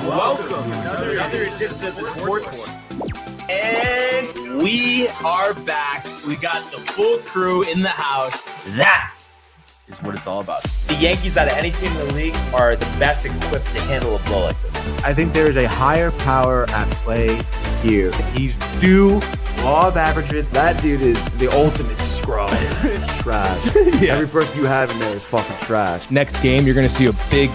Welcome to another edition of the Sports One. And we are back. We got the full crew in the house. That is what it's all about. The Yankees, out of any team in the league, are the best equipped to handle a blow like this. I think there is a higher power at play here. He's due law of averages. That dude is the ultimate scrub. It's trash. Yeah. Every person you have in there is fucking trash. Next game, you're going to see a big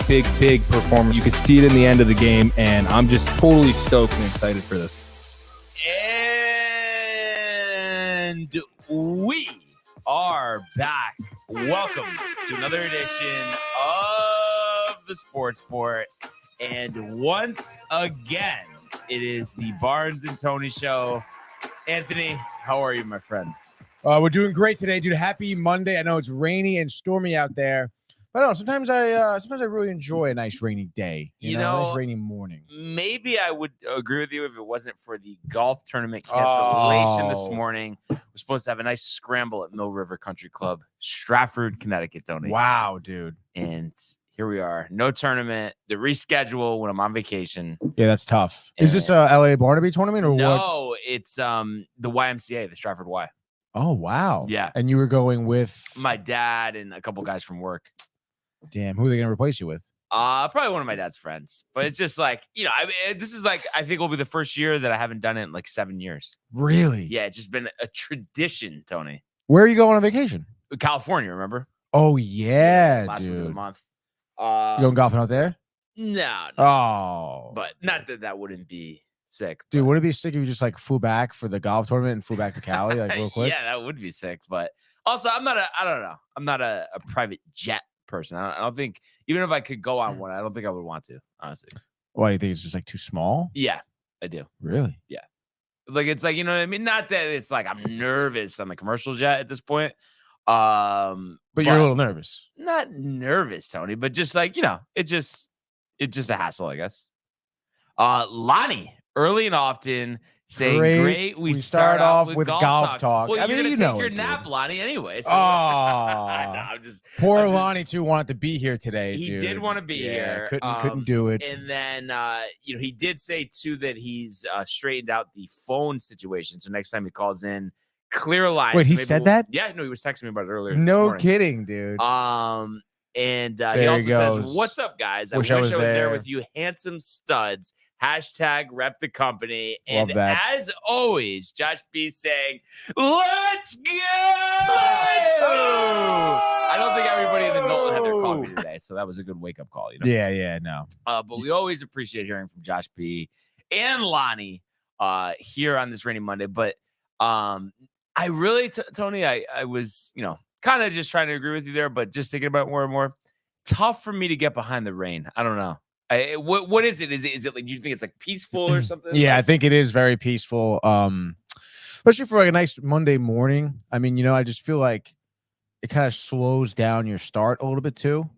performance. You can see it in the end of the game, and I'm just totally stoked and excited for this. And we are back. Welcome to another edition of the Sports Sport. And once again, it is the Barnes and Tony Show. Anthony, how are you, my friends? We're doing great today, dude. Happy Monday. I know it's rainy and stormy out there, but I don't know, sometimes I really enjoy a nice rainy day. You know, a nice rainy morning. Maybe I would agree with you if it wasn't for the golf tournament cancellation this morning. We're supposed to have a nice scramble at Mill River Country Club, Stratford, Connecticut, Tony. Wow, dude. And here we are. No tournament. The reschedule when I'm on vacation. Yeah, that's tough. Is this a LA Barnaby tournament or what? No, it's the YMCA, the Stratford Y. Oh, wow. Yeah. And you were going with my dad and a couple guys from work. Damn, who are they going to replace you with? Probably one of my dad's friends. But it's just like, you know, I mean, this is like, I think will be the first year that I haven't done it in like 7 years. Really? Yeah, it's just been a tradition, Tony. Where are you going on vacation? California, remember? Oh, yeah, last dude. week of the month. You going golfing out there? No. Oh. But not that wouldn't be sick. Dude, wouldn't it be sick if you just like flew back for the golf tournament and flew back to Cali like real quick? Yeah, that would be sick. But also, I don't know. I'm not a private jet person. I don't think, even if I could go on one, I don't think I would want to, honestly. Why, you think it's just like too small? Yeah, I do. Really? Yeah. Like, it's like, you know what I mean? Not that it's like I'm nervous on the commercial jet at this point. But you're a little nervous. Not nervous, Tony, but just like, you know, it's just a hassle, I guess. Lonnie, early and often saying, great. We start off with golf talk. Well, you're going to take your nap, Lonnie, anyway. So. I'm Poor Lonnie, too, wanted to be here today, He dude. did want to be here. Couldn't do it. And then, you know, he did say, too, that he's straightened out the phone situation. So next time he calls in, clear line. Wait, he said that? Yeah, no, he was texting me about it earlier. No kidding, dude. And he also says, "What's up, guys? I wish I was there with you, handsome studs. # rep the company." And as always, Josh B saying, "Let's go!" I don't think everybody in the Knowlton had their coffee today, so that was a good wake up call. You know? Yeah, no. But we always appreciate hearing from Josh B and Lonnie here on this rainy Monday. But I really, Tony, I was, you know, kind of just trying to agree with you there, but just thinking about it more and more. Tough for me to get behind the rain. I don't know. What is it? Is it like, do you think it's like peaceful or something? Yeah, I think it is very peaceful. Especially for like a nice Monday morning. I mean, you know, I just feel like it kind of slows down your start a little bit too,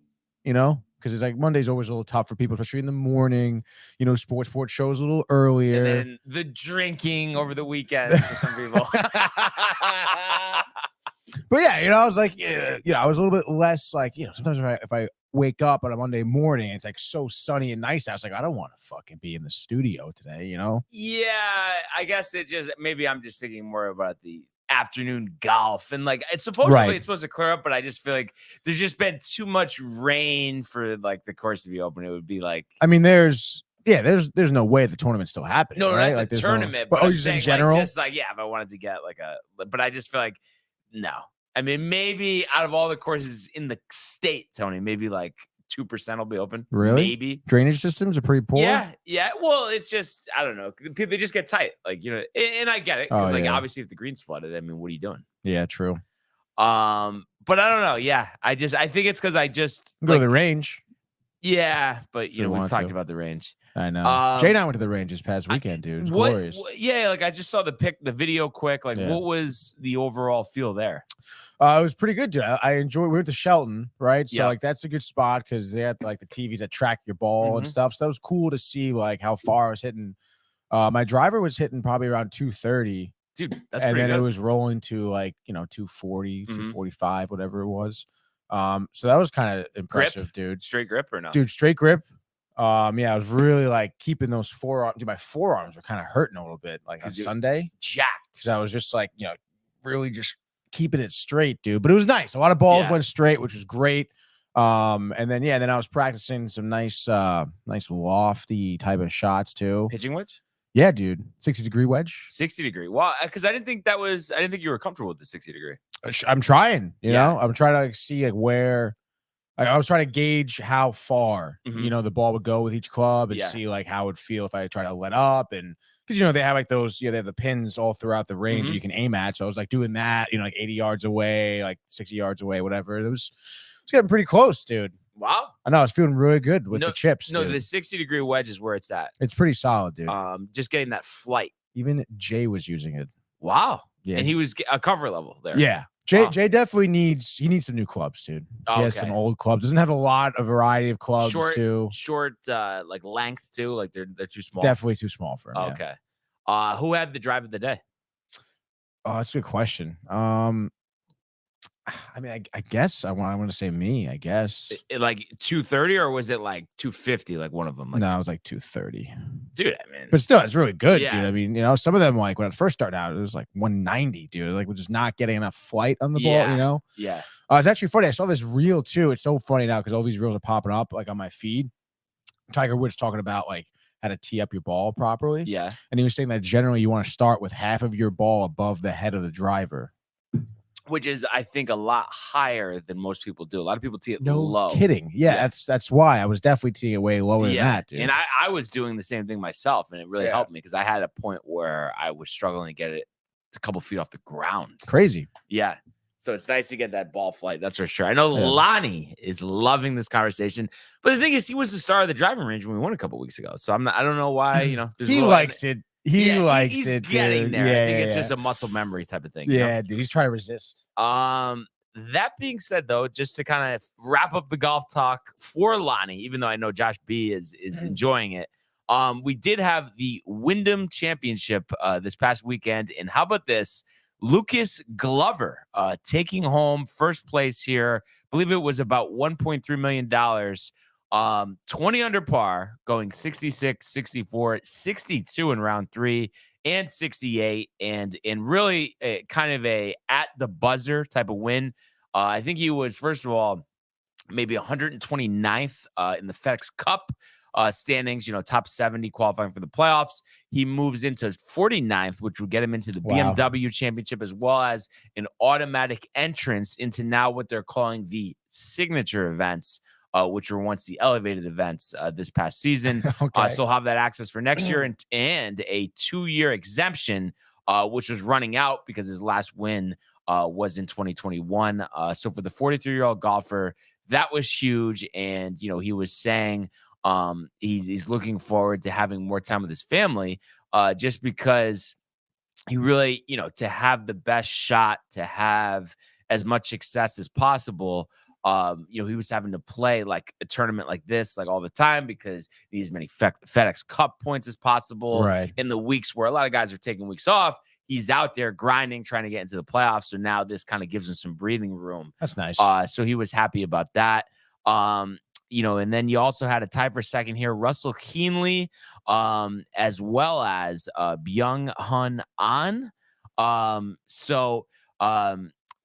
you know, because it's like Monday's always a little tough for people, especially in the morning. You know, sports shows a little earlier. And then the drinking over the weekend for some people. But yeah, you know, I was like, you know, I was a little bit less like, you know, sometimes if I wake up on a Monday morning, it's like so sunny and nice. I was like, I don't want to fucking be in the studio today, you know? Yeah, I guess maybe I'm just thinking more about the afternoon golf and like it's supposedly it's supposed to clear up, but I just feel like there's just been too much rain for like the course of the Open. It would be like, I mean, there's no way the tournament's still happening. No, right? not like the tournament, but just in general. Like, just like, yeah, if I wanted to get like but I just feel like no. I mean, maybe out of all the courses in the state, Tony, maybe like 2% will be open. Really? Maybe. Drainage systems are pretty poor. Yeah. Well, it's just, I don't know. They just get tight. Like, you know, and I get it. Because obviously if the green's flooded, I mean, what are you doing? Yeah, true. But I don't know. Yeah. I think it's because I just go to the range. Yeah, but you know, we've talked about the range. I know. Jay and I went to the range this past weekend, dude. It's glorious. Yeah, like I just saw the video quick. Like, what was the overall feel there? It was pretty good, dude. I enjoyed. We went to Shelton, right? So like that's a good spot because they had like the TVs that track your ball and stuff. So that was cool to see like how far I was hitting. My driver was hitting probably around 230. Dude, that's and pretty then good. It was rolling to like 240, 245, whatever it was. So that was kind of impressive, dude. Straight grip or no? Dude, straight grip. Yeah, I was really like keeping those forearms. Dude, my forearms were kind of hurting a little bit, like on 'Cause you're Sunday. Jacked. So I was just like, really just keeping it straight, dude. But it was nice. A lot of balls Yeah. went straight, which was great. And then I was practicing some nice lofty type of shots too. Pitching wedge? Yeah, dude. 60-degree wedge. 60-degree. Well, because I didn't think you were comfortable with the 60-degree. I'm trying, Yeah. I'm trying to like, see like where I was trying to gauge how far, Mhm. the ball would go with each club and Yeah. see like how it would feel if I try to let up. And because, they have like those, they have the pins all throughout the range that you can aim at. So I was like doing that, like 80 yards away, like 60 yards away, whatever. It's getting pretty close, dude. Wow. I know. I was feeling really good with the chips. No, dude. the 60-degree wedge is where it's at. It's pretty solid, dude. Just getting that flight. Even Jay was using it. Wow. Yeah. And he was a cover level there. Yeah. Jay definitely needs some new clubs, dude. He has some old clubs. Doesn't have a lot of variety of clubs too. Short, like length too. Like they're too small. Definitely too small for him. Okay. Who had the drive of the day? Oh, that's a good question. I mean, I guess I want to say me. I guess. Like 230 or was it like 250? Like one of them. Like, no, it was like 230. Dude, I mean, but still, it's really good, Yeah. dude. I mean, some of them like when it first started out, it was like 190, dude. Like we're just not getting enough flight on the ball. Yeah. It's actually funny. I saw this reel too. It's so funny now because all these reels are popping up like on my feed. Tiger Woods talking about like how to tee up your ball properly. Yeah. And he was saying that generally you want to start with half of your ball above the head of the driver. Which is, I think, a lot higher than most people do. A lot of people tee it No low. kidding. Yeah, that's why I was definitely teeing it way lower than that, dude. And I was doing the same thing myself, and it really helped me because I had a point where I was struggling to get it a couple feet off the ground. Crazy. Yeah. So it's nice to get that ball flight. That's for sure. I know Lonnie is loving this conversation, but the thing is, he was the star of the driving range when we won a couple weeks ago. So I don't know why. He likes it. He likes he's it. Getting dude. there. Yeah, I think it's just a muscle memory type of thing. Yeah, dude. He's trying to resist. That being said, though, just to kind of wrap up the golf talk for Lonnie, even though I know Josh B is enjoying it, we did have the Wyndham Championship this past weekend, and how about this? Lucas Glover taking home first place here. I believe it was about $1.3 million. 20 under par, going 66, 64, 62 in round 3, and 68, and really kind of a at the buzzer type of win. I think he was, first of all, maybe 129th in the FedEx Cup standings, top 70 qualifying for the playoffs. He moves into 49th, which would get him into the BMW Championship, as well as an automatic entrance into now what they're calling the signature events, which were once the elevated events this past season. Okay. So he'll have that access for next year and a 2-year exemption, which was running out because his last win was in 2021. So for the 43-year-old golfer, that was huge. And, he was saying he's looking forward to having more time with his family just because he really, to have the best shot, to have as much success as possible. He was having to play like a tournament like this, like all the time, because he needs as many FedEx Cup points as possible. Right. In the weeks where a lot of guys are taking weeks off, he's out there grinding, trying to get into the playoffs. So now this kind of gives him some breathing room. That's nice. So he was happy about that. And then you also had a tie for second here, Russell Keenley, as well as Byung-Hun An.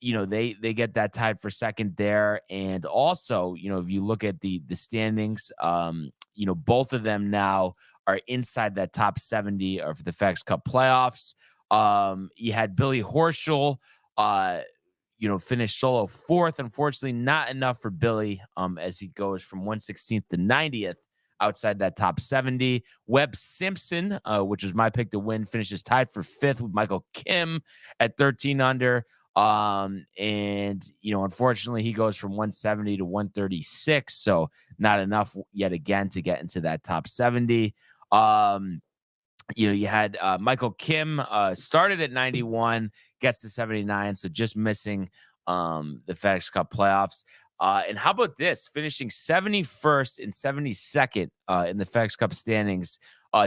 They get that tied for second there. And also, if you look at the standings, both of them now are inside that top 70 of the FedEx Cup playoffs. You had Billy Horschel, finished solo 4th. Unfortunately, not enough for Billy as he goes from 116th to 90th outside that top 70. Webb Simpson, which was my pick to win, finishes tied for 5th with Michael Kim at 13 under. Unfortunately, he goes from 170 to 136. So not enough yet again to get into that top 70. You had Michael Kim started at 91, gets to 79, so just missing the FedEx Cup playoffs. And how about this? Finishing 71st and 72nd in the FedEx Cup standings.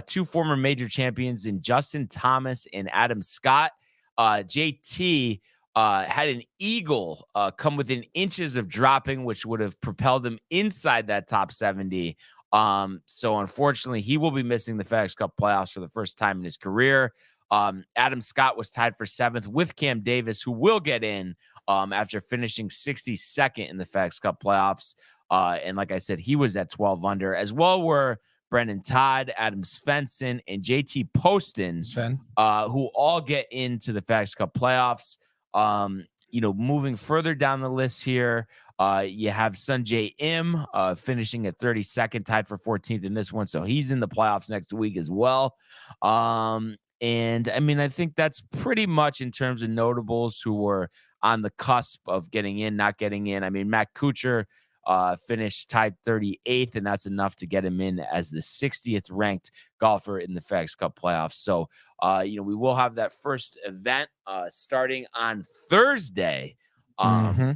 2 former major champions in Justin Thomas and Adam Scott. JT had an eagle come within inches of dropping, which would have propelled him inside that top 70. So unfortunately, he will be missing the FedEx Cup playoffs for the first time in his career. Adam Scott was tied for 7th with Cam Davis, who will get in after finishing 62nd in the FedEx Cup playoffs. And like I said, he was at 12 under. As well were Brendan Todd, Adam Svensson, and JT Poston, who all get into the FedEx Cup playoffs. Moving further down the list here, you have Sunjay Im finishing at 32nd, tied for 14th in this one. So he's in the playoffs next week as well. And I mean, I think that's pretty much in terms of notables who were on the cusp of getting in, not getting in. I mean, Matt Kuchar finished tied 38th, and that's enough to get him in as the 60th ranked golfer in the FedEx Cup playoffs. So, we will have that first event starting on Thursday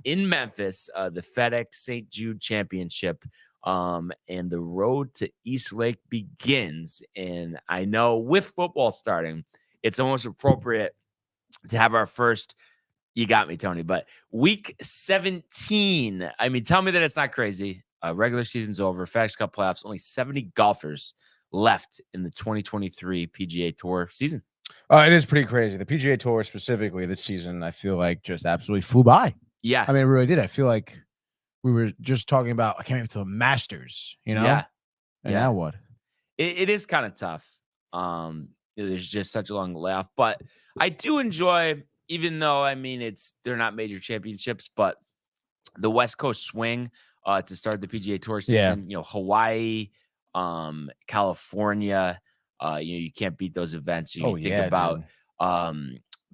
in Memphis, the FedEx St. Jude Championship. And the road to East Lake begins. And I know with football starting, it's almost appropriate to have our first, you got me, Tony, but week 17. I mean, tell me that it's not crazy. Regular season's over. FedEx Cup playoffs, only 70 golfers left in the 2023 PGA Tour season. It is pretty crazy. The PGA Tour specifically this season, I feel like just absolutely flew by. Yeah. I mean, it really did. I feel like we were just talking about, I can't wait to the Masters, Yeah. And now what? It is kind of tough. There's just such a long layoff, but I do enjoy, even though, I mean, they're not major championships, but the West Coast swing to start the PGA Tour season, Hawaii, California, you can't beat those events. You think about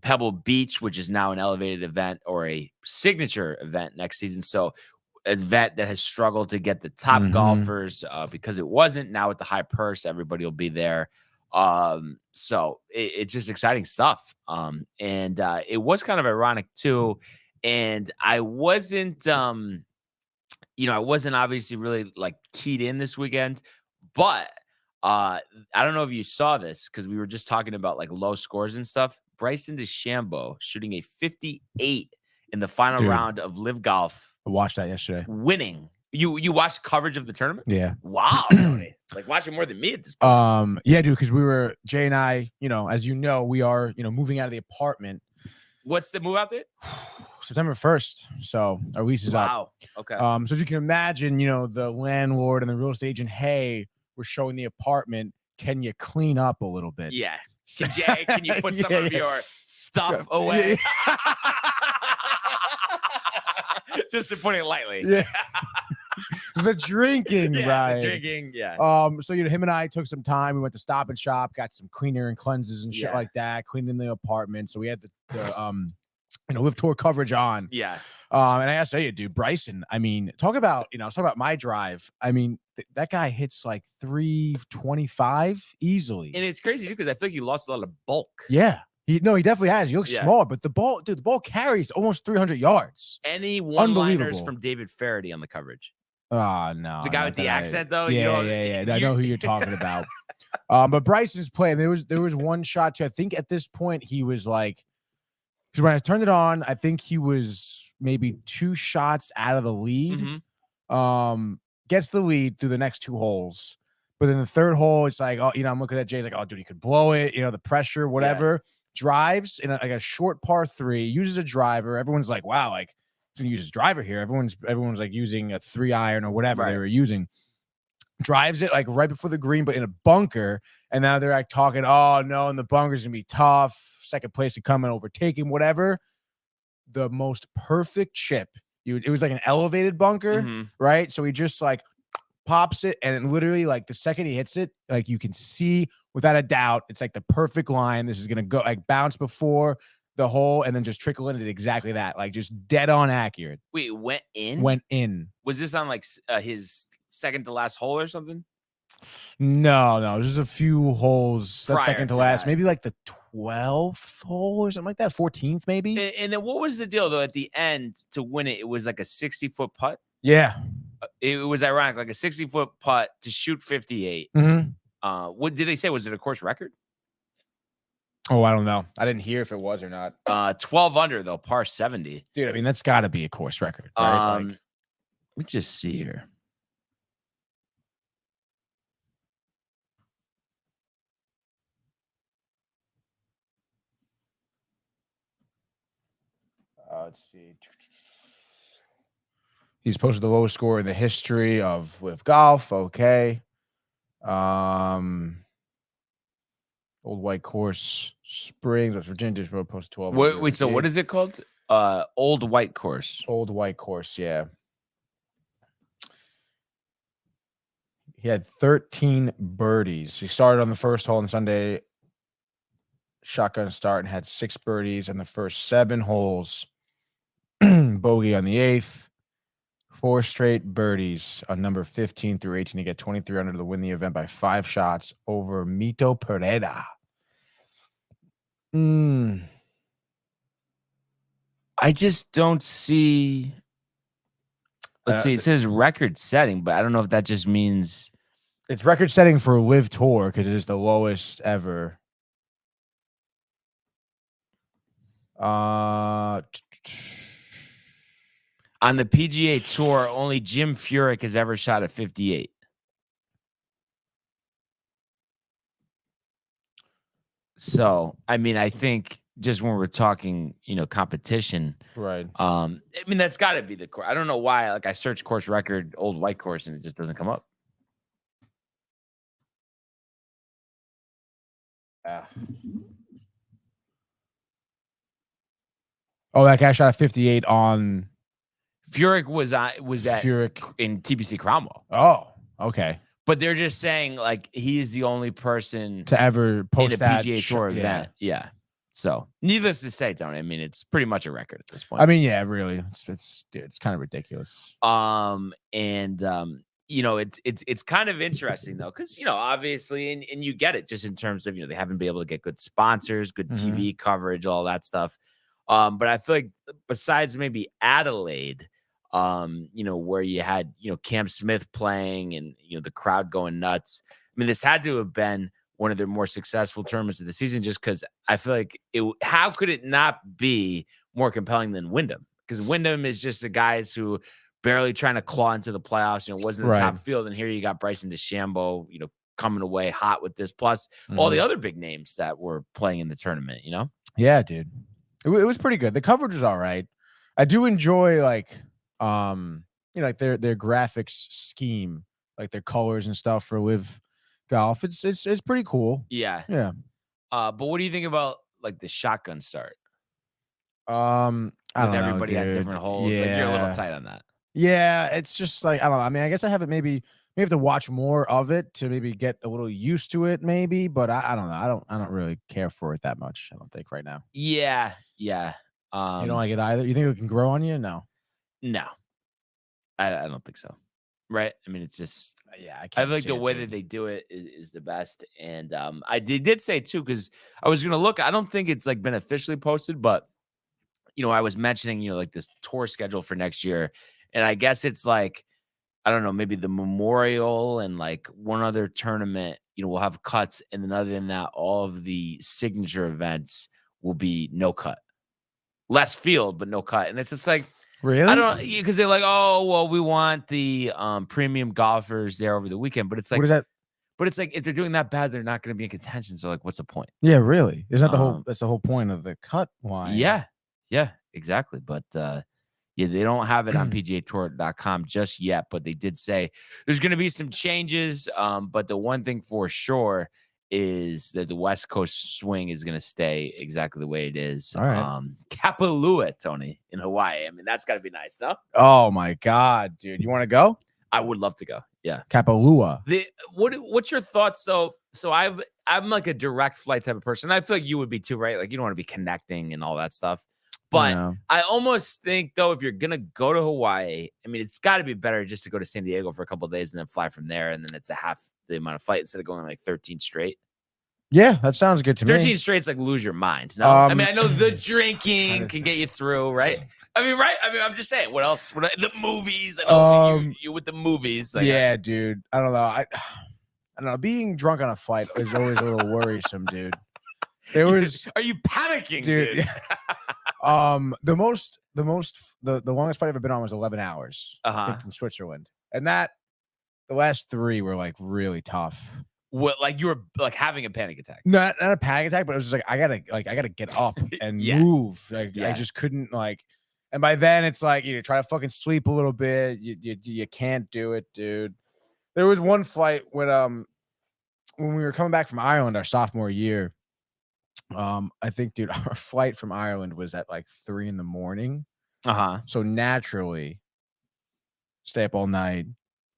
Pebble Beach, which is now an elevated event or a signature event next season. So an event that has struggled to get the top golfers because it wasn't. Now with the high purse, everybody will be there. So it's just exciting stuff. And it was kind of ironic too. And I wasn't, I wasn't obviously really like keyed in this weekend, but I don't know if you saw this because we were just talking about like low scores and stuff. Bryson DeChambeau shooting a 58 in the final round of Live Golf. I watched that yesterday. Winning. You watched coverage of the tournament? Yeah. Wow, Tony. Like watching more than me at this point. Yeah, dude, because Jay and I, as you know, we are, moving out of the apartment. What's the move out there? September 1st. So our lease is up. Wow. Okay. So as you can imagine, the landlord and the real estate agent, hey, we're showing the apartment. Can you clean up a little bit? Yeah. Jay, can you put some of your stuff away? Just to put it lightly. Yeah. The drinking, right? The drinking, yeah. So him and I took some time. We went to Stop and Shop, got some cleaner and cleanses and shit like that, cleaning the apartment. So we had the Live Tour coverage on. Yeah. And I asked, hey, dude, Bryson, I mean, talk about my drive. I mean, that guy hits like 325 easily. And it's crazy too, because I feel like he lost a lot of bulk. Yeah. He definitely has. He looks small, but the ball carries almost 300 yards. Any one-liners from David Faraday on the coverage? Oh, no. The guy with the accent, though? Yeah. I know who you're talking about. But Bryson's playing. There was one shot, too. I think at this point he was like, because when I turned it on, I think he was maybe 2 shots out of the lead. Gets the lead through the next 2 holes. But then the 3rd hole, it's like, I'm looking at Jay's like, oh, dude, he could blow it. The pressure, whatever. Yeah. Drives in a short par 3, uses a driver. Everyone's like, wow, like he's gonna use his driver here. Everyone's like using a 3-iron or whatever they were using. Drives it like right before the green, but in a bunker. And now they're like talking, oh no, and the bunker's gonna be tough. Second place to come and overtake him, whatever. The most perfect chip. It was like an elevated bunker, right? So he just like pops it, and literally like the second he hits it, like you can see without a doubt, it's like the perfect line. This is gonna go like bounce before the hole and then just trickle into exactly that, like just dead on accurate. Wait, went in? Went in. Was this on like his second to last hole or something? No, there's a few holes. That's second to last, that. Maybe like the 12th hole or something like that, 14th maybe. And then what was the deal though? At the end to win it, it was like a 60-foot putt. Yeah, it was ironic, like a 60-foot putt to shoot 58. What did they say? Was it a course record? Oh, I don't know. I didn't hear if it was or not. 12 under though, par 70. Dude, I mean that's got to be a course record. Right? Let me just see here. Let's see. He's posted the lowest score in the history of Live Golf. Okay. Old White Course Springs, West Virginia. Just posted 12. Wait, so what is it called? Old White Course. Old White Course, yeah. He had 13 birdies. He started on the first hole on Sunday, shotgun start, and had 6 birdies in the first 7 holes. Bogey on the 8th. 4 straight birdies on number 15 through 18 to get 23 under to win the event by 5 shots over Mito Pereira. I just don't see. Let's see. It says record setting, but I don't know if that just means it's record setting for Live Tour because it is the lowest ever. On the PGA Tour, only Jim Furyk has ever shot a 58. So, I mean, I think just when we're talking, competition, right? I mean, that's got to be the course. I don't know why. Like, I searched course record, Old White Course, and it just doesn't come up. Oh, that guy shot a 58 on. Furyk was at Furyk in TPC Cromwell. Oh, okay. But they're just saying like he is the only person to ever post in a that PGA Tour event. Yeah. So needless to say, Tony, I mean, it's pretty much a record at this point. I mean, yeah, really, it's kind of ridiculous. It's kind of interesting though, because obviously, and you get it just in terms of they haven't been able to get good sponsors, good TV coverage, all that stuff. But I feel like besides maybe Adelaide, where you had, Cam Smith playing and, the crowd going nuts. I mean, this had to have been one of their more successful tournaments of the season just because I feel like how could it not be more compelling than Wyndham? Because Wyndham is just the guys who barely trying to claw into the playoffs, wasn't in the top field. And here you got Bryson DeChambeau, coming away hot with this, plus all the other big names that were playing in the tournament, Yeah, dude. It was pretty good. The coverage was all right. I do enjoy like like their graphics scheme, like their colors and stuff for Live Golf. It's pretty cool. Yeah. Yeah. But what do you think about like the shotgun start? I don't know, everybody at dude. different holes. Yeah. Like you're a little tight on that. Yeah, it's just like I don't know. I mean, I guess I haven't maybe have to watch more of it to maybe get a little used to it, maybe. But I don't know. I don't really care for it that much. I don't think right now. Yeah. You don't like it either. You think it can grow on you? No. I don't think so. Right. I mean, it's just I feel like the way that they do it is the best. And I did say too, because I was gonna look. I don't think it's like been officially posted, but I was mentioning like this tour schedule for next year, and I guess it's like I don't know, maybe the Memorial and like one other tournament. We'll have cuts, and then other than that, all of the signature events will be no cut, less field, but no cut. And it's just like. Really? I don't because they're like, oh, well, we want the premium golfers there over the weekend. But it's like, what is that? But it's like if they're doing that bad, they're not going to be in contention. So like, what's the point? Yeah, really. Isn't that the whole? That's the whole point of the cut line. Yeah, exactly. But they don't have it on PGAtour.com just yet. But they did say there's going to be some changes. But the one thing for sure is that the West Coast swing is going to stay exactly the way it is. All right. Kapalua, Tony, in Hawaii. I mean, that's got to be nice, no? Oh my God, dude. You want to go? I would love to go. Yeah. Kapalua. What's your thoughts? So I'm like a direct flight type of person. I feel like you would be too, right? Like you don't want to be connecting and all that stuff. But I almost think though, if you're gonna go to Hawaii, I mean, it's got to be better just to go to San Diego for a couple of days and then fly from there, and then it's a half the amount of flight instead of going like 13 straight. Yeah, that sounds good to me. 13 straight's like lose your mind. No, I mean, I know the drinking can get you through, right? I mean, I'm just saying. What else? The movies? I know you with the movies. Like, yeah, dude. I don't know. I don't know. Being drunk on a flight is always a little worrisome, dude. There was. Are you panicking, dude? The longest flight I've ever been on was 11 hours. I think from Switzerland, and the last 3 were like really tough. What, like you were like having a panic attack? Not a panic attack, but it was just like I gotta get up and move. Like I just couldn't like. And by then, it's like you try to fucking sleep a little bit. You can't do it, dude. There was one flight when we were coming back from Ireland our sophomore year. I think, dude, our flight from Ireland was at like 3 a.m. So naturally, stay up all night,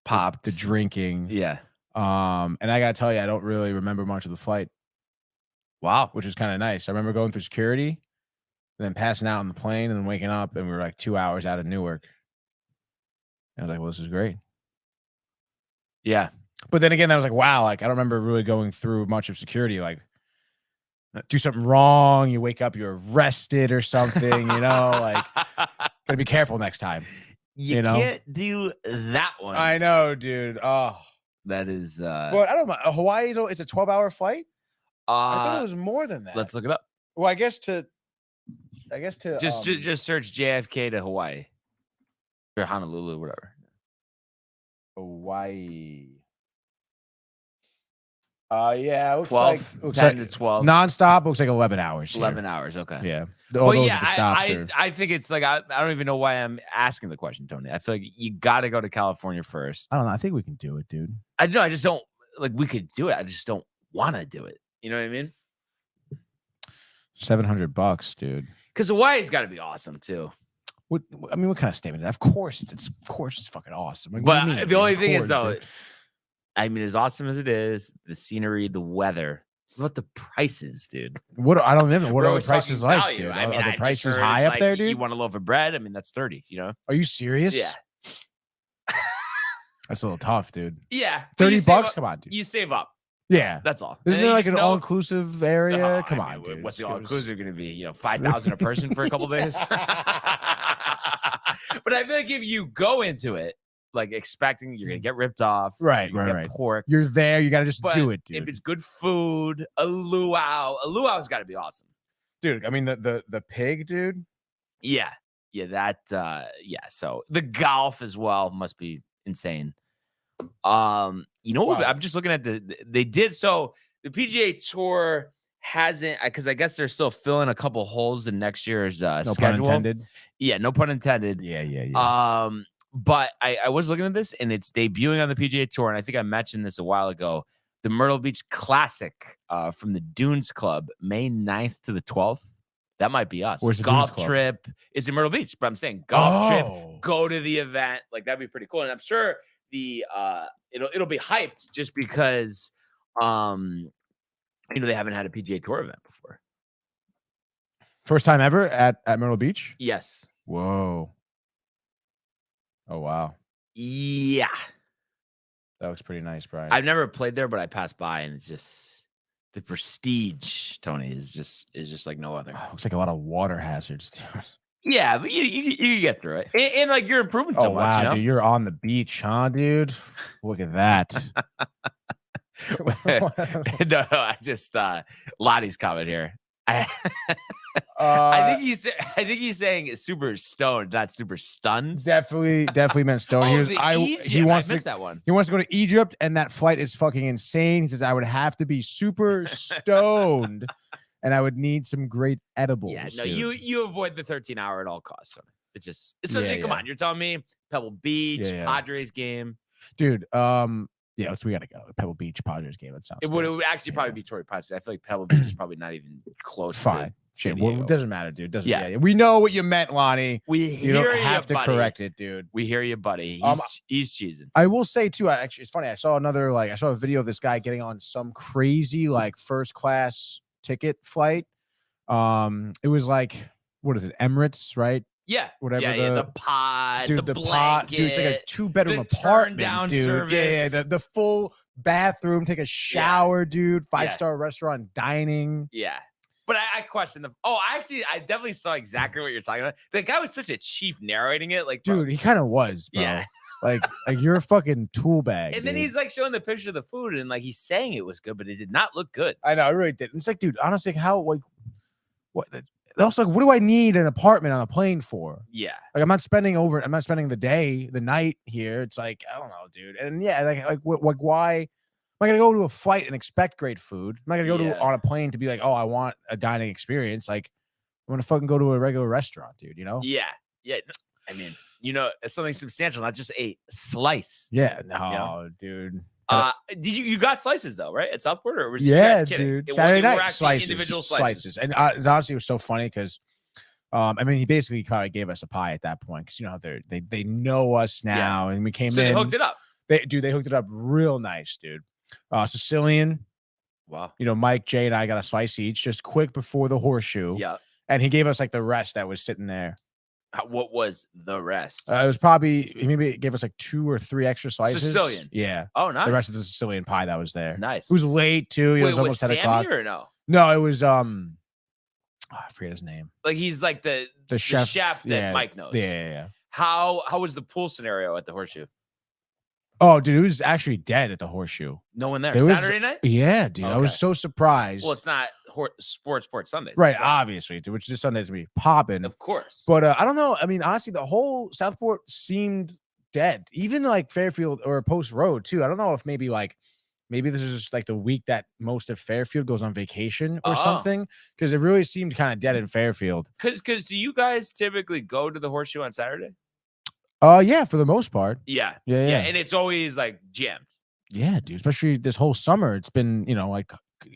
Popped the drinking. Yeah. And I gotta tell you, I don't really remember much of the flight. Wow. Which is kind of nice. I remember going through security, and then passing out on the plane, and then waking up, and we were like 2 hours out of Newark. And I was like, well, this is great. Yeah. But then again, I was like, wow, like I don't remember really going through much of security. Like, do something wrong, you wake up, you're arrested or something, like gotta be careful next time. You can't do that one. I know, dude. Oh, that is but I don't know. Hawaii it's a 12-hour flight. I thought it was more than that. Let's look it up. Well, I guess to just search JFK to Hawaii or Honolulu, whatever. Hawaii. Yeah, it looks 12, like 10 to 12. Nonstop looks like 11 hours. 11 hours, okay. Yeah. Well, yeah, I think it's like I don't even know why I'm asking the question, Tony. I feel like you got to go to California first. I don't know. I think we can do it, dude. I just don't like we could do it. I just don't want to do it. You know what I mean? $700, dude. Because Hawaii's got to be awesome too. What kind of statement is that? Of course it's fucking awesome. Like, but the only thing is though, dude. I mean, as awesome as it is, the scenery, the weather. What about the prices, dude? I don't know. What are the prices like, value. dude? I mean, are the prices high up there, dude? You want a loaf of bread? I mean, that's $30. Are you serious? Yeah. That's a little tough, dude. Yeah. $30? Come on, dude. You save up. Yeah, that's all. Isn't there like an all-inclusive area? Come on, dude. Dude. What's the all-inclusive going to be? $5,000 a person for a couple days. But I feel like if you go into it like expecting you're going to get ripped off, right, pork, you're there. You got to just do it, dude. If it's good food, a luau's got to be awesome, dude. I mean the pig, dude. Yeah, that. So the golf as well must be insane. Wow. I'm just looking at they did so the PGA Tour hasn't, because I guess they're still filling a couple holes in next year's schedule. Pun intended. Yeah, no pun intended. Yeah. But I was looking at this and it's debuting on the PGA Tour, and I think I mentioned this a while ago. The Myrtle Beach Classic from the Dunes Club, May 9th to the 12th. That might be us. Where's the golf trip? It's in Myrtle Beach, but I'm saying golf trip. Go to the event, like that'd be pretty cool. And I'm sure it'll be hyped just because they haven't had a PGA Tour event before. First time ever at Myrtle Beach? Yes. Whoa. Oh wow. Yeah. That looks pretty nice, Brian. I've never played there, but I passed by and it's just the prestige, Tony, is just like no other. Looks like a lot of water hazards, dude. Yeah, but you get through it. And like you're improving so much. Wow, dude, you're on the beach, huh, dude? Look at that. No, I just Lottie's comment here. I think he's saying super stoned, not super stunned. Definitely meant stoned. He wants that one. He wants to go to Egypt, and that flight is fucking insane. He says I would have to be super stoned, and I would need some great edibles. Yeah, no, dude. you avoid the 13-hour at all costs. So it's come on. You're telling me Pebble Beach, Padres game, dude. Yeah, we gotta go. Pebble Beach, Padres game. That sounds. It would actually probably be Torrey Pines. I feel like Pebble Beach is probably not even close. Fine. Shit, well, it doesn't matter, dude. We know what you meant, Lonnie. You don't have to correct it, dude. We hear you, buddy. He's cheesing. I will say too. Actually, it's funny. I saw a video of this guy getting on some crazy like first class ticket flight. It was like, what is it, Emirates, right? Yeah, whatever. The pod, dude, the blanket, dude, it's like a 2-bedroom apartment, down dude. Service. Yeah, the full bathroom, take a shower, dude. 5-star restaurant, dining. Yeah, but I question I definitely saw exactly what you're talking about. The guy was such a chief narrating it, like, dude, he kind of was, bro. Yeah. like you're a fucking tool bag. And then he's like showing the picture of the food, and like he's saying it was good, but it did not look good. I know, it really did. It's like, dude, honestly, how what? Also, like, what do I need an apartment on a plane for? Yeah. Like, I'm not spending the night here. It's like, I don't know, dude. And yeah, like why am I gonna go to a flight and expect great food? I'm not gonna go on a plane to be like, oh, I want a dining experience. Like, I'm gonna fucking go to a regular restaurant, dude, you know? Yeah. Yeah. I mean, it's something substantial, not just a slice. Yeah, no, dude. Did you got slices though, right? At Southport, or was you Yeah, guys kidding? dude. It Saturday were night actually individual slices. and honestly, it was so funny because, I mean, he basically probably gave us a pie at that point because how they know us now, and we came So in. they hooked it up. They hooked it up real nice, dude. Sicilian. Wow. Mike, Jay, and I got a slice each, just quick before the horseshoe. Yeah. And he gave us like the rest that was sitting there. What was the rest? It was probably maybe gave us like 2 or 3 extra slices. Sicilian. Yeah. Oh, nice. The rest of the Sicilian pie that was there. Nice. It was late too. It was almost 10 o'clock. Sammy or no? No, it was I forget his name. Like he's like the chef that Mike knows. Yeah. How was the pool scenario at the horseshoe? Oh, dude, it was actually dead at the horseshoe. No one there. There was- Saturday night? Yeah, dude. I Okay. was so surprised. Well, it's not sports Sundays. right, That's obviously, dude, which this Sunday's gonna be popping. Of course. But I don't know. I mean, honestly, the whole Southport seemed dead. Even like Fairfield or Post Road too. I don't know if maybe this is just like the week that most of Fairfield goes on vacation or something, because it really seemed kind of dead in Fairfield. Because do you guys typically go to the horseshoe on Saturday? Yeah, for the most part. Yeah. Yeah. And it's always like jammed. Yeah, dude. Especially this whole summer. It's been, like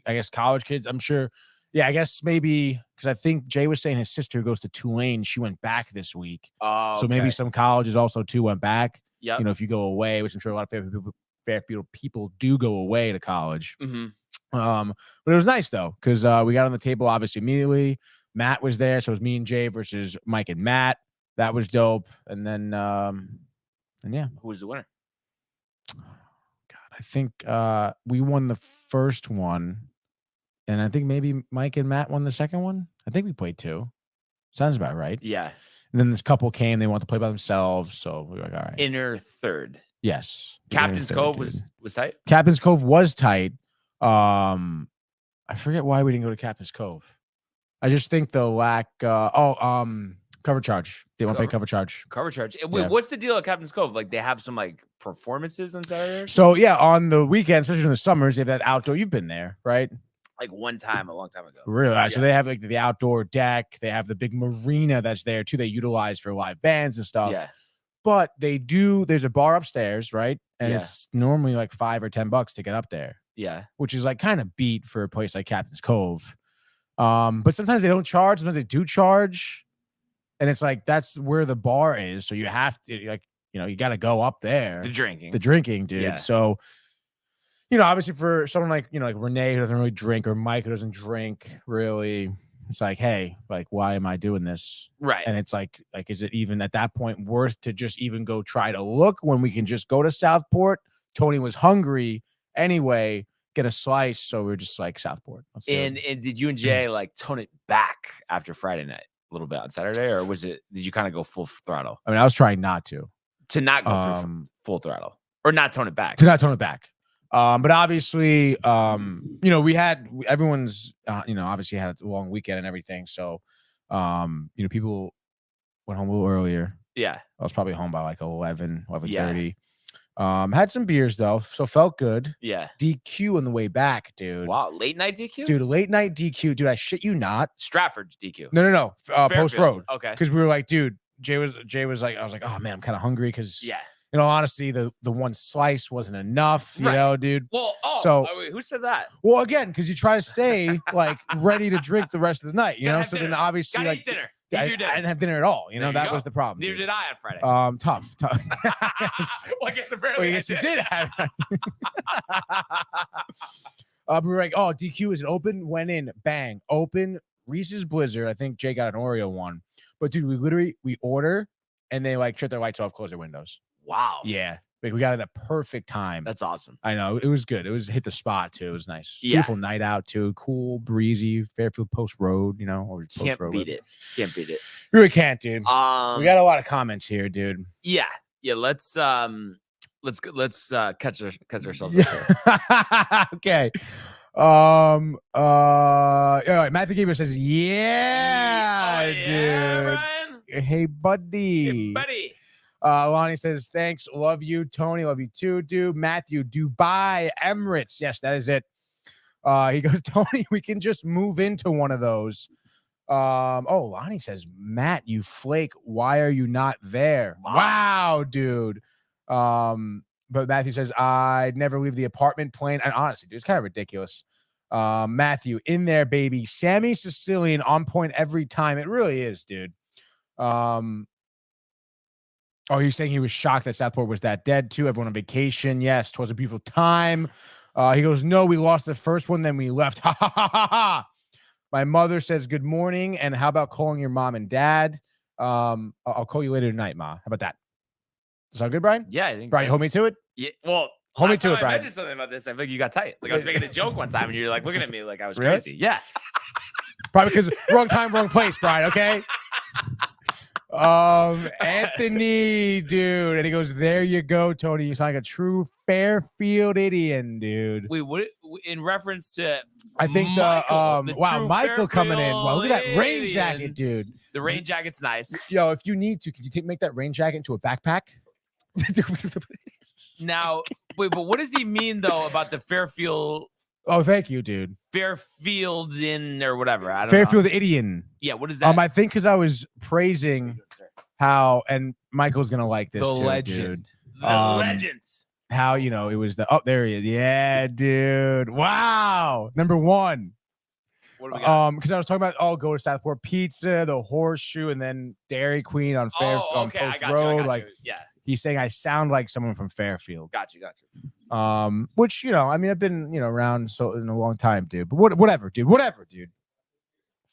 I guess college kids, I'm sure. Yeah, I guess maybe because I think Jay was saying his sister goes to Tulane. She went back this week. Oh, so maybe some colleges also too went back. Yeah. If you go away, which I'm sure a lot of Fairfield people do go away to college. Mm-hmm. But it was nice though, because we got on the table obviously immediately. Matt was there, so it was me and Jay versus Mike and Matt. That was dope. And then yeah. Who was the winner? God, I think we won the first one. And I think maybe Mike and Matt won the second one. I think we played 2. Sounds about right. Yeah. And then this couple came. They wanted to play by themselves. So we were like, all right. Inner third. Yes. Captain's Cove was tight. Captain's Cove was tight. I forget why we didn't go to Captain's Cove. I just think the lack. Cover charge. They won't pay cover charge. Cover charge. Wait, what's the deal at Captain's Cove? Like they have some like performances on Saturday? So yeah, on the weekends, especially in the summers, they have that outdoor. You've been there, right? Like one time, a long time ago. Really? Yeah. So they have like the outdoor deck. They have the big marina that's there too. They utilize for live bands and stuff. Yeah. But there's a bar upstairs, right? And it's normally like $5 or $10 to get up there. Yeah. Which is like kind of beat for a place like Captain's Cove. But sometimes they don't charge. Sometimes they do charge. And it's like, that's where the bar is. So you have to you got to go up there. The drinking, dude. Yeah. So, obviously for someone like, like Renee who doesn't really drink or Mike who doesn't drink really, it's like, hey, like, why am I doing this? Right. And it's like, is it even at that point worth to just even go try to look when we can just go to Southport? Tony was hungry anyway, get a slice. So we're just like Southport. And did you and Jay like tone it back after Friday night a little bit on Saturday? Or did you kind of go full throttle? I mean, I was trying not to not go through full throttle or not tone it back. To not tone it back. But obviously, we had everyone's, obviously had a long weekend and everything. So, people went home a little earlier. Yeah. I was probably home by like 11:30. Had some beers though. So felt good. Yeah. DQ on the way back, dude. Wow. Late night DQ? Dude, late night DQ. Dude, I shit you not. Stratford DQ. No. Post Road. Okay. Because we were like, dude, Jay was like, I was like, oh man, I'm kind of hungry because honestly, the one slice wasn't enough, you know, dude. Well, wait, who said that? Well, again, because you try to stay like ready to drink the rest of the night, you know. So then obviously, like dinner. I didn't have dinner at all. That was the problem. Neither did I on Friday. Tough. Well, I guess apparently I guess you did have. We were like, oh, DQ is it open? Went in, bang, open. Reese's Blizzard. I think Jay got an Oreo one. But dude, we order and they like shut their lights off, close their windows. Wow. Yeah. Like we got it at a perfect time. That's awesome. I know. It was good. It was hit the spot too. It was nice. Yeah. Beautiful night out too. Cool, breezy, Fairfield Post Road, or Can't beat it. Can't beat it. Really can't, dude. We got a lot of comments here, dude. Yeah. Yeah. Let's catch ourselves up here. Okay. All right. Matthew Gabriel says, yeah, dude. Ryan? Hey, buddy. Hey, buddy. Lonnie says, thanks. Love you. Tony, love you too, dude. Matthew, Dubai, Emirates. Yes, that is it. He goes, Tony, we can just move into one of those. Oh, Lonnie says, Matt, you flake. Why are you not there? Wow, dude. But Matthew says, I'd never leave the apartment plane. And honestly, dude, it's kind of ridiculous. Matthew, in there, baby. Sammy Sicilian on point every time. It really is, dude. Oh, he's saying he was shocked that Southport was that dead too. Everyone on vacation. Yes, 'twas a beautiful time. He goes, no, we lost the first one, then we left. Ha ha ha ha ha. My mother says good morning, and how about calling your mom and dad? I'll call you later tonight, Ma. How about that? Sound good, Brian? Yeah, I think. Brian, hold me to it. Yeah. Well, hold me last to time it, Brian. I mentioned something about this. I feel like you got tight. Like I was making a joke one time, and you're like looking at me like I was Really? crazy. Yeah. Probably because wrong time, wrong place, Brian. Okay. Anthony, dude, and he goes, "There you go, Tony. You sound like a true Fairfield Indian, dude." Wait, what? In reference to, I think Michael, the wow, true Michael coming in. Wow, look at that rain Fairfield jacket, Indian. dude. The rain jacket's nice. Yo, if you need to, could you make that rain jacket into a backpack? Now, wait, but what does he mean though about the Fairfield Thank you, dude. Fairfield in or whatever? I don't Fairfield know. Indian. Yeah, what is that? I think because I was praising how, and Michael's gonna like this The too, legend. dude. The legends. How it was there he is. Yeah, dude. Wow, number one. What do we got? Because I was talking about go to Southport Pizza, the Horseshoe, and then Dairy Queen on Fairfield Oh, okay, I Post got you. Road. I got Like you. Yeah, he's saying I sound like someone from Fairfield. got you. Which I mean, I've been around so in a long time, dude. But whatever, dude.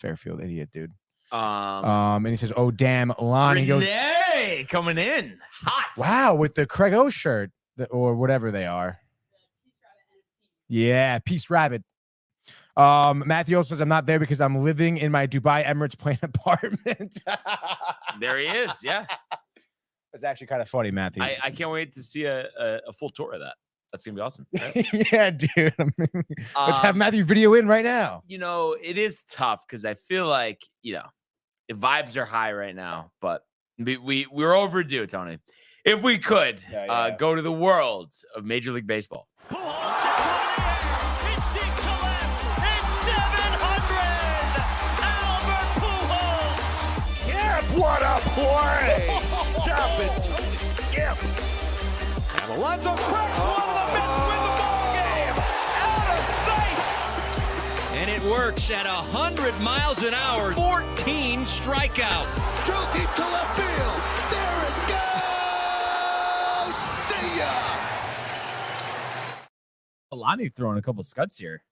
Fairfield idiot, dude. And he says, "Oh damn, Lonnie." He goes, Renee coming in hot. "Wow, with the Craig O shirt or whatever they are." Yeah, Peace Rabbit. Matthew also says, "I'm not there because I'm living in my Dubai Emirates plane apartment." There he is. Yeah, That's actually kind of funny, Matthew. I can't wait to see a full tour of that. That's gonna be awesome. Right? Yeah, dude. Let's have Matthew video in right now. It is tough because I feel like the vibes are high right now, but we're overdue, Tony. If we could go to the world of Major League Baseball. What a play! Stop it! Yep. And Alonso cracks one in the middle to win the ball game. Out of sight. And it works at 100 miles an hour. 14 strikeout. Drill deep to left field. There it goes. See ya. Alani throwing a couple scuds here.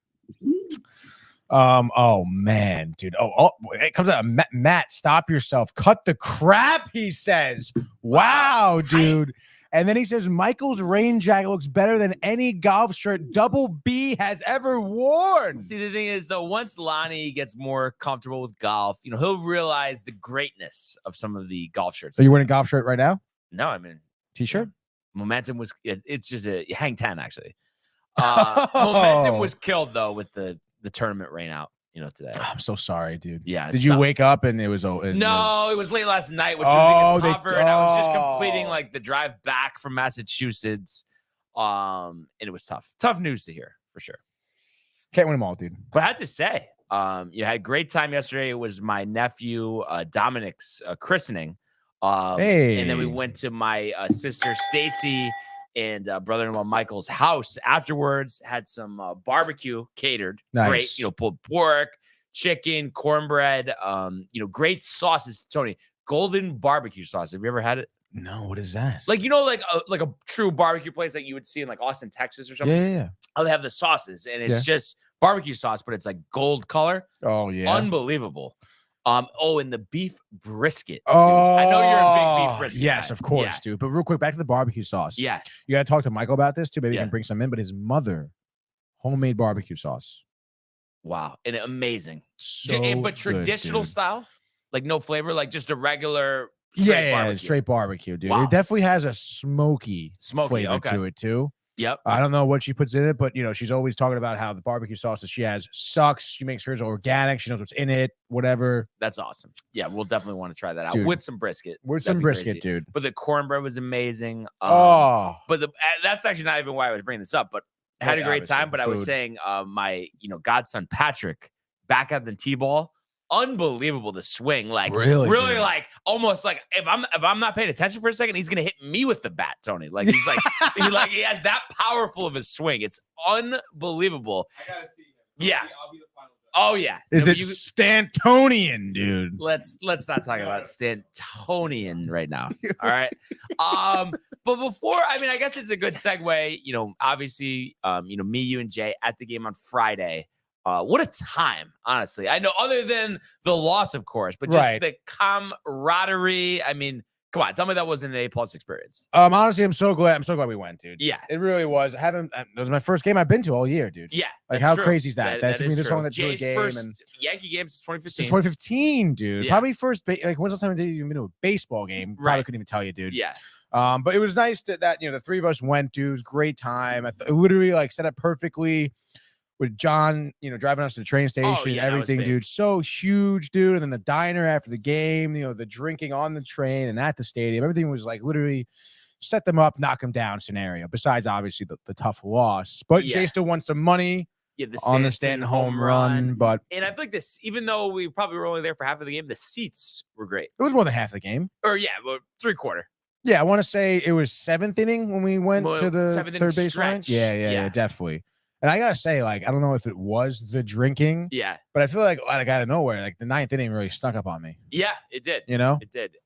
Oh man, dude. Oh, it comes out of Matt. Stop yourself. Cut the crap. He says, "Wow, dude." And then he says, "Michael's rain jacket looks better than any golf shirt Double B has ever worn." See, the thing is, though, once Lonnie gets more comfortable with golf, he'll realize the greatness of some of the golf shirts. So you wearing a golf shirt right now? No, I mean T-shirt. Momentum was. It's just a hang 10 actually. Momentum was killed though with the tournament rain out, today. I'm so sorry, dude. Yeah. Did you wake up and it was? No, it was late last night, which was even tougher. And I was just completing like the drive back from Massachusetts. And it was tough. Tough news to hear for sure. Can't win them all, dude. But I had to say, you had a great time yesterday. It was my nephew Dominic's christening. Hey. And then we went to my sister Stacy and brother-in-law Michael's house afterwards. Had some barbecue catered. Nice. Great, pulled pork, chicken, cornbread, great sauces. Tony, golden barbecue sauce. Have you ever had it? No, what is that? Like like a true barbecue place that you would see in like Austin, Texas or something. Yeah. Oh, they have the sauces and it's just barbecue sauce, but it's like gold color. Oh yeah, unbelievable. And the beef brisket. Oh, dude. I know you're a big beef brisket. Yes, guy. of course, Yeah. dude. But real quick, back to the barbecue sauce. Yeah. You got to talk to Michael about this too. Maybe he Yeah. can bring some in. But his mother, homemade barbecue sauce. Wow. And amazing. So but traditional good, style, like no flavor, like just a regular straight barbecue. Straight barbecue, dude. Wow. It definitely has a smoky flavor okay. to it too. Yep. I don't know what she puts in it, but she's always talking about how the barbecue sauce that she has sucks. She makes hers organic. She knows what's in it, whatever. That's awesome. Yeah, we'll definitely want to try that out Dude. with some brisket. With That'd some be brisket, crazy. dude. But the cornbread was amazing. But that's actually not even why I was bringing this up, but I had a great obviously, time. But I was food. saying my godson Patrick back at the T-ball unbelievable to swing. Like Really, really dude. like almost like if I'm not paying attention for a second, he's gonna hit me with the bat, Tony. Like he's like he has that powerful of a swing. It's unbelievable. I gotta see him. Yeah. I'll be the final judge. Oh yeah. Is No, it Stantonian, dude? let's not talk about Stantonian right now. All right. But before, I mean, I guess it's a good segue. You know, obviously, me, you, and Jay at the game on Friday. What a time, honestly. I know, other than the loss, of course, but just Right. the camaraderie. I mean, come on, tell me that wasn't an A+ experience. Honestly, I'm so glad we went, dude. Yeah. It really was. It was my first game I've been to all year, dude. Yeah. Like, that's how true. crazy is that? That's is this true. one that's Jay's a game first and Yankee game since since 2015. 2015, dude. Yeah. Probably first. Like, when's the last time you've been to a baseball game? Probably Right. couldn't even tell you, dude. Yeah. But it was nice that the three of us went, dude. It was a great time. Literally like set up perfectly with John, driving us to the train station, Oh, yeah, that was everything, big. dude. So huge, dude. And then the diner after the game, the drinking on the train and at the stadium, everything was like literally set them up, knock them down scenario. Besides, obviously, the tough loss. But Yeah. Jay still won some money Yeah, the on the Stanton Stanton home run. But And I feel like this, even though we probably were only there for half of the game, the seats were great. it was more than half the game. Or yeah, well, 3/4. Yeah, I want to say it was seventh inning when we went Well, to the seventh third inning base line. stretch. Yeah, Yeah. definitely. And I gotta say, like, I don't know if it was the drinking, Yeah, but I feel like out of nowhere, like the ninth inning really snuck up on me. yeah, it did. It did.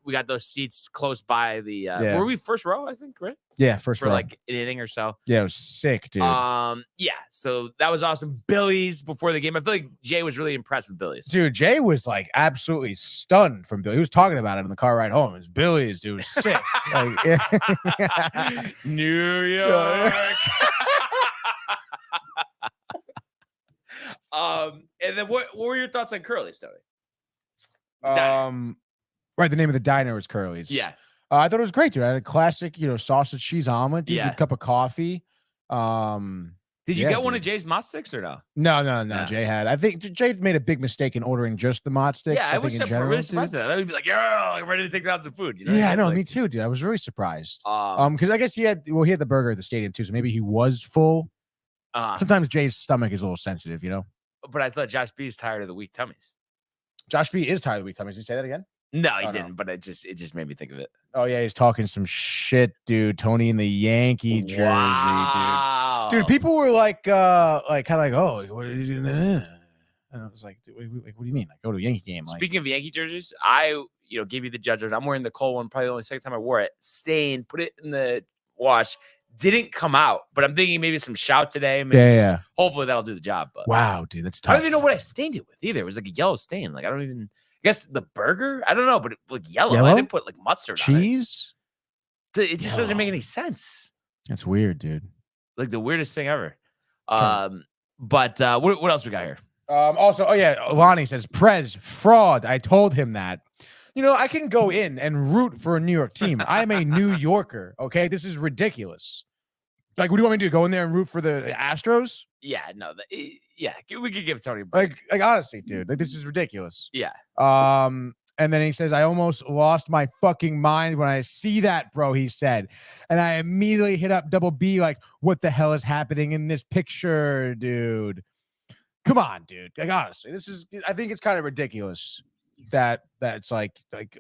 We got those seats close by the. Yeah. Were we first row? I think right Yeah, first for row. like an inning or so. Yeah, it was sick, dude. Yeah. So that was awesome. Billy's before the game. I feel like Jay was really impressed with Billy's. Dude, Jay was like absolutely stunned from Billy. He was talking about it in the car ride home. It was Billy's, dude. It was sick. Like, yeah. New York. And then what were your thoughts on Curly's, Tony? Right. The name of the diner was Curly's. Yeah. I thought it was great, dude. I had a classic, sausage cheese omelet, dude. Yeah. Good cup of coffee. Did you Yeah, get one dude. of Jay's Mott sticks or no? No. Yeah. Jay had. I think Jay made a big mistake in ordering just the Mott sticks. Yeah, I was think in general, really dude. surprised at that. I would be like, yeah, I'm ready to take down some food. You know? Yeah, I know. Like, Me too, dude. I was really surprised. um, Because I guess he had the burger at the stadium too, so maybe he was full. Sometimes Jay's stomach is a little sensitive, but I thought Josh B is tired of the weak tummies. Josh B is tired of the week. Did you say that again? No, he Oh, no. didn't. But it just made me think of it. Oh yeah, he's talking some shit, dude. Tony in the Yankee jersey, Wow. dude. People were like kind of like, oh, what are you doing? And I was like, what do you mean? Like, go to a Yankee game? Like, Speaking of Yankee jerseys, I gave you the Judgers. I'm wearing the Cole one, probably the only second time I wore it. Stained, put it in the wash. Didn't come out, but I'm thinking maybe some shout today. Maybe Yeah. Hopefully that'll do the job. But wow, dude, that's tough. I don't even know what I stained it with either. It was like a yellow stain. Like I don't even. I guess the burger. I don't know, but it like yellow. I Yellow? didn't put like mustard on cheese. it. It just doesn't make Yellow. any sense. That's weird, dude. Like the weirdest thing ever. Tell But what else we got here? Also, Lonnie says Prez fraud. I told him that. I can go in and root for a New York team. I am a New Yorker. Okay, this is ridiculous. Like, what do you want me to do? Go in there and root for the Astros? Yeah, no, we could give Tony a break. Like honestly, dude, like this is ridiculous. Yeah. And then he says, I almost lost my fucking mind when I see that, bro, he said. And I immediately hit up Double B, like, what the hell is happening in this picture, dude? Come on, dude. Like, honestly, I think it's kind of ridiculous that's like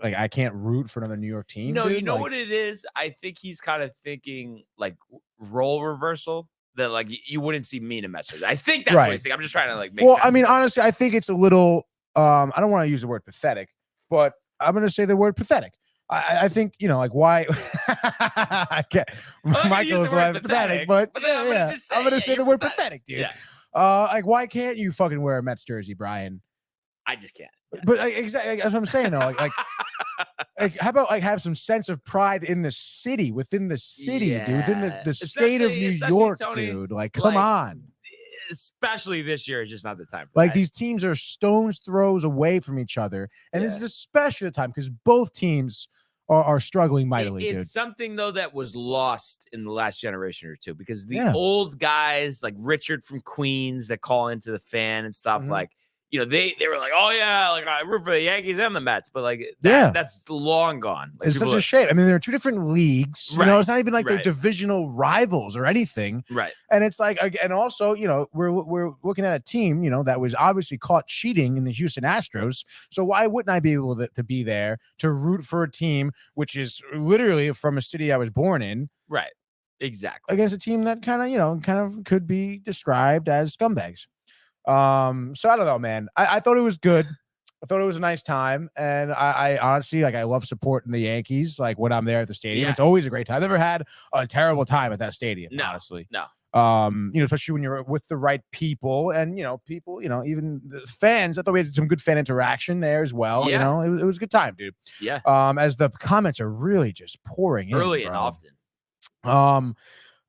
I can't root for another New York team. No, dude. you know Like, what it is? I think he's kind of thinking like role reversal that like you wouldn't see me in a message. I think that's what Right. he's thinking. I'm just trying to like make well, sense I mean, of it. honestly, I think it's a little I don't want to use the word pathetic, but I'm gonna say the word pathetic. I think, like why I can't I'm gonna use Michael's the word like pathetic, but then I'm gonna yeah, just say, I'm gonna yeah, say the you're word pathetic. pathetic, dude. Yeah, Like why can't you fucking wear a Mets jersey, Brian? I just can't. But exactly that's what I'm saying though. Like how about have some sense of pride in the city, within the city, dude, within Yeah. the state of New Especially, York, Tony, dude. Like, come like, on. Especially this year is just not the time for Like that. these teams are stones throws away from each other, and this Yeah. is especially the time because both teams are struggling mightily, It's dude. something though that was lost in the last generation or two because the Yeah. old guys like Richard from Queens that call into the fan and stuff Mhm. like you know, they were like, oh yeah, like I root for the Yankees and the Mets, but like that's long gone. Like, it's such a shame. I mean, there are two different leagues. You know, it's not even like they're right. divisional rivals or anything. Right. And it's like, and also, you know, we're looking at a team, you know, that was obviously caught cheating in the Houston Astros. So why wouldn't I be able to be there to root for a team which is literally from a city I was born in? Right. Exactly. Against a team that kind of could be described as scumbags. So I don't know, man. I thought it was good. I thought it was a nice time, and I honestly, like, I love supporting the Yankees. Like, when I'm there at the stadium, it's always a great time. I've never had a terrible time at that stadium, honestly. No. You know, especially when you're with the right people, and people, even the fans. I thought we had some good fan interaction there as well. You know, it was a good time, dude. Yeah. As the comments are really just pouring in early and often.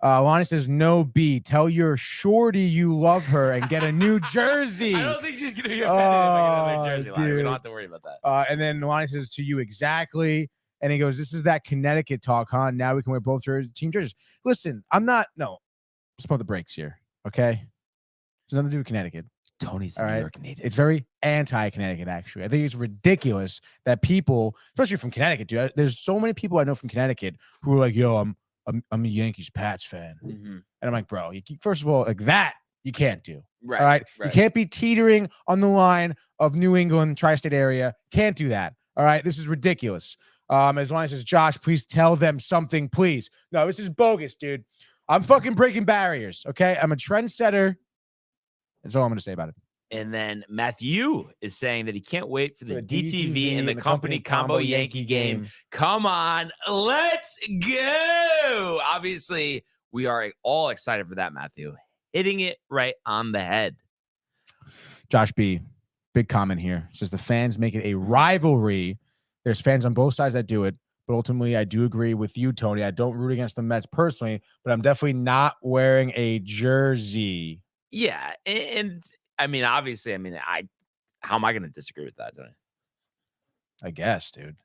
Lonnie says, no B. Tell your shorty you love her and get a new jersey. I don't think she's going to be offended if I get a new jersey, Lonnie. We don't have to worry about that. And then Lonnie says, to you exactly. And he goes, this is that Connecticut talk, huh? Now we can wear both team jerseys. Listen, let's pump the brakes here, okay? There's nothing to do with Connecticut. Tony's a New York native. It's very anti-Connecticut, actually. I think it's ridiculous that people, especially from Connecticut, dude, there's so many people I know from Connecticut who are like, yo, I'm a Yankees Pats fan. And I'm like, bro, first of all, like that, you can't do. Right. All right. You can't be teetering on the line of New England, tri-state area. Can't do that. All right. This is ridiculous. As long as says, Josh, please tell them something, please. No, this is bogus, dude. I'm fucking breaking barriers. Okay. I'm a trendsetter. That's all I'm going to say about it. And then Matthew is saying that he can't wait for the DTV and the company combo Yankee game. Come on, let's go. Obviously, we are all excited for that, Matthew. Hitting it right on the head. Josh B, big comment here. Says the fans make it a rivalry. There's fans on both sides that do it. But ultimately, I do agree with you, Tony. I don't root against the Mets personally, but I'm definitely not wearing a jersey. Yeah, and I mean, obviously, how am I going to disagree with that, Tony? I guess, dude.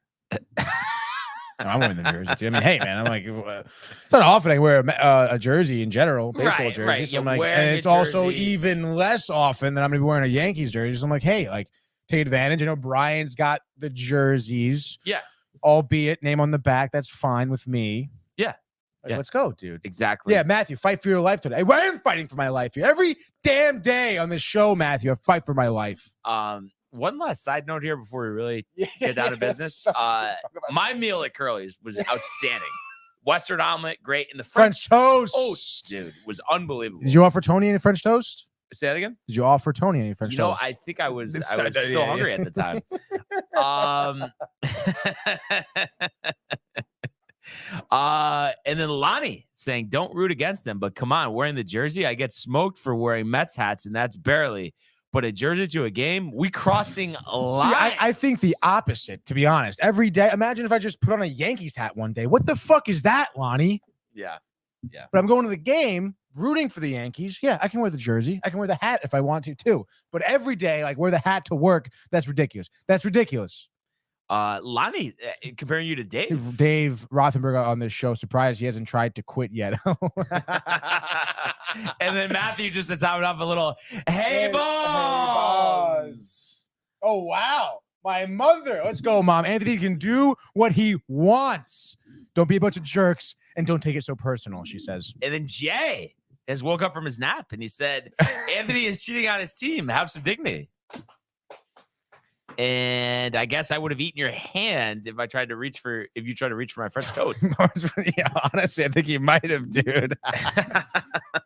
I'm wearing the jersey too. I mean, hey, man, I'm like, it's not often I wear a jersey in general, baseball jersey. Right. So I'm like, and it's also even less often that I'm gonna be wearing a Yankees jersey. So I'm like, hey, like, take advantage. I know Brian's got the jerseys. Yeah. Albeit name on the back. That's fine with me. Yeah. Like, let's go, dude. Exactly. Yeah, Matthew, fight for your life today. I am fighting for my life here. Every damn day on this show, Matthew, I fight for my life. One last side note here before we really get out of business. My meal at Curly's was outstanding. Western omelet, great. And the French toast. Oh, dude, was unbelievable. Did you offer Tony any French toast? Say that again? Did you offer Tony any French toast? I think I was still hungry at the time. And then Lonnie saying, don't root against them, but come on, wearing the jersey, I get smoked for wearing Mets hats, and that's barely. But a jersey to a game, we crossing lines. See, I think the opposite, to be honest. Every day, imagine if I just put on a Yankees hat one day. What the fuck is that, Lonnie? Yeah. But I'm going to the game, rooting for the Yankees. Yeah, I can wear the jersey. I can wear the hat if I want to, too. But every day, like, wear the hat to work, that's ridiculous. That's ridiculous. Lonnie, comparing you to Dave. Dave Rothenberg on this show, surprised he hasn't tried to quit yet. And then Matthew just to top it off a little, hey, boss. Oh, wow. My mother. Let's go, Mom. Anthony can do what he wants. Don't be a bunch of jerks and don't take it so personal, she says. And then Jay has woke up from his nap and he said, Anthony is cheating on his team. Have some dignity. And I guess I would have eaten your hand if you tried to reach for my French toast. Yeah, honestly, I think you might have, dude.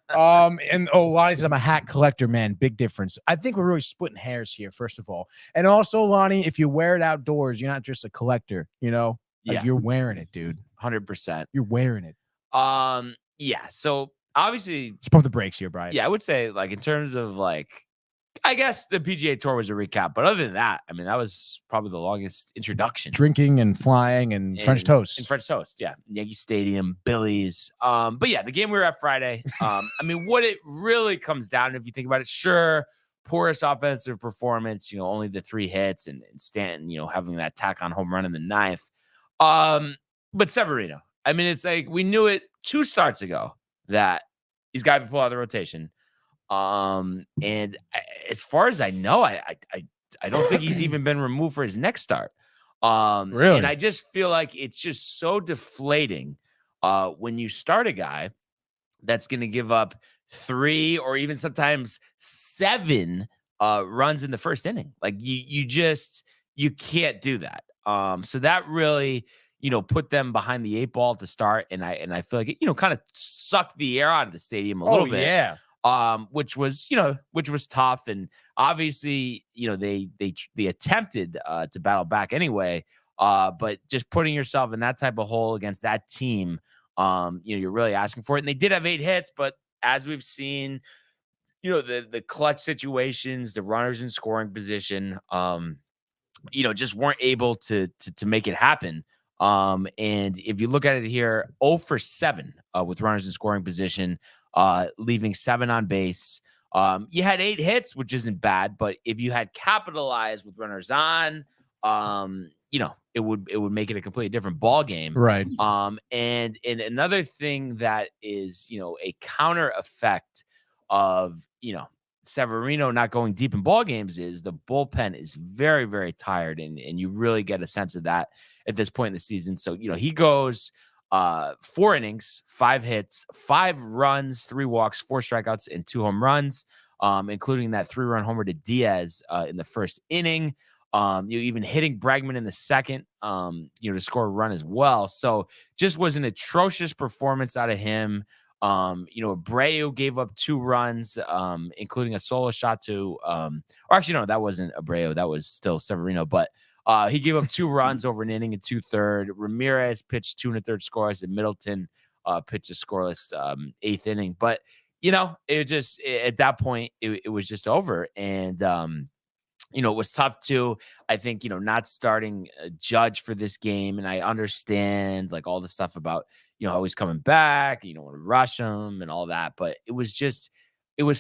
And Lonnie says I'm a hat collector, man. Big difference. I think we're really splitting hairs here, first of all. And also, Lonnie, if you wear it outdoors, you're not just a collector, you know? Like, you're wearing it, dude. 100%. You're wearing it. Yeah. So obviously, let's pump the brakes here, Brian. Yeah, I would say, like, in terms of, like, I guess the PGA Tour was a recap, but other than that, I mean, that was probably the longest introduction. Drinking and flying and French toast. And French toast, yeah. Yankee Stadium, Billy's. But yeah, the game we were at Friday. I mean, what it really comes down to, if you think about it, sure, poorest offensive performance, only the 3 hits and Stanton, having that tack on home run in the 9th. But Severino, I mean, it's like we knew it 2 starts ago that he's got to be pulled out of the rotation. And as far as I know, I don't think he's even been removed for his next start. Really? And I just feel like it's just so deflating when you start a guy that's going to give up 3 or even sometimes 7 runs in the first inning. Like you can't do that. So that really, put them behind the 8 ball to start. And I feel like it, kind of sucked the air out of the stadium a little bit. Yeah. Which was tough. And obviously, they attempted to battle back anyway. But just putting yourself in that type of hole against that team, you're really asking for it. And they did have 8 hits, but as we've seen, the clutch situations, the runners in scoring position, just weren't able to make it happen. And if you look at it here, 0 for 7 with runners in scoring position, leaving 7 on base. You had 8 hits, which isn't bad, but if you had capitalized with runners on, it would make it a completely different ball game. Right. And another thing that is, a counter effect of, Severino not going deep in ball games is the bullpen is very, very tired. And you really get a sense of that at this point in the season. So, he goes 4 innings, 5 hits, 5 runs, 3 walks, 4 strikeouts, and 2 home runs, including that 3-run homer to Diaz in the first inning. Even hitting Bregman in the second, to score a run as well. So just was an atrocious performance out of him. Abreu gave up 2 runs, including a solo shot to, or actually, no, that wasn't Abreu. That was still Severino, but he gave up 2 runs over an inning and 2/3. Ramirez pitched 2 1/3 scoreless, and Middleton pitched a scoreless 8th inning. But, it just, at that point, it was just over. And, it was tough too. I think, not starting a Judge for this game. And I understand like all the stuff about, how he's coming back, you don't want to rush him and all that. But it was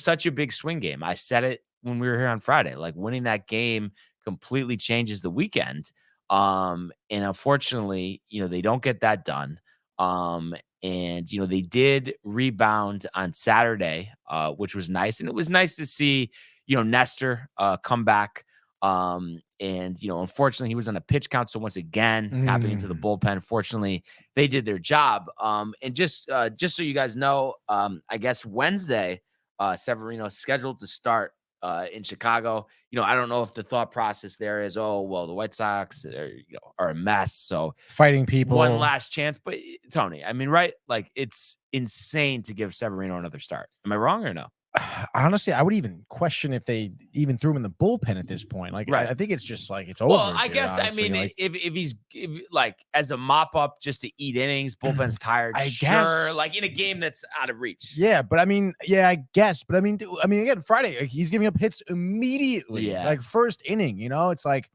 such a big swing game. I said it when we were here on Friday, like winning that game completely changes the weekend. And unfortunately, they don't get that done. And, they did rebound on Saturday, which was nice. And it was nice to see, Nestor come back. And, unfortunately, he was on a pitch count. So once again, tapping into the bullpen. Fortunately, they did their job. And just so you guys know, I guess Wednesday, Severino scheduled to start in Chicago. I don't know if the thought process there is, oh, well, the White Sox are a mess. So Fighting people. One last chance. But Tony, I mean, right? Like it's insane to give Severino another start. Am I wrong or no? Honestly, I would even question if they even threw him in the bullpen at this point. Like, right. I think it's just like it's over. Well, I guess honestly. I mean, like, if he's like as a mop up just to eat innings, bullpen's tired. I sure, guess. like in a game that's out of reach. Yeah, but I mean, I guess. But I mean, again, Friday he's giving up hits immediately. Yeah. Like first inning. It's like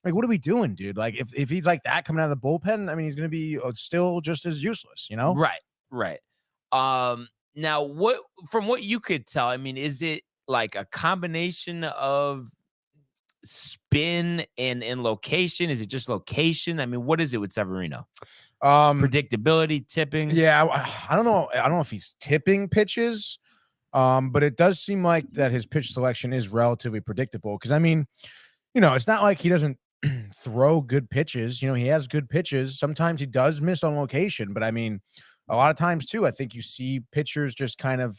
what are we doing, dude? Like if he's like that coming out of the bullpen, I mean, he's gonna be still just as useless. Right. Now, from what you could tell, I mean, is it like a combination of spin and location? Is it just location? I mean, what is it with Severino? Predictability, tipping? Yeah, I don't know. I don't know if he's tipping pitches, but it does seem like that his pitch selection is relatively predictable. Because I mean, it's not like he doesn't throw good pitches. He has good pitches. Sometimes he does miss on location, but I mean, a lot of times too, I think you see pitchers just kind of,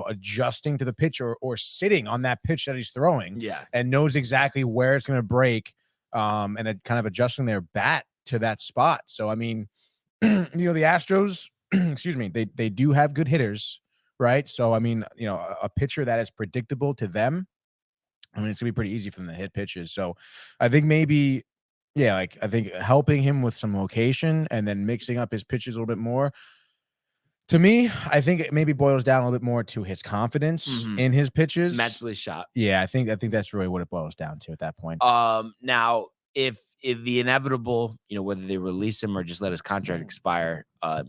adjusting to the pitch or sitting on that pitch that he's throwing, and knows exactly where it's going to break, and kind of adjusting their bat to that spot. So, I mean, the Astros, excuse me, they do have good hitters, right? So, I mean, a pitcher that is predictable to them, I mean, it's gonna be pretty easy for them to hit pitches. So, I think maybe, I think helping him with some location and then mixing up his pitches a little bit more. To me, I think it maybe boils down a little bit more to his confidence in his pitches. Mentally shot. Yeah, I think that's really what it boils down to at that point. Now, if the inevitable, whether they release him or just let his contract expire, and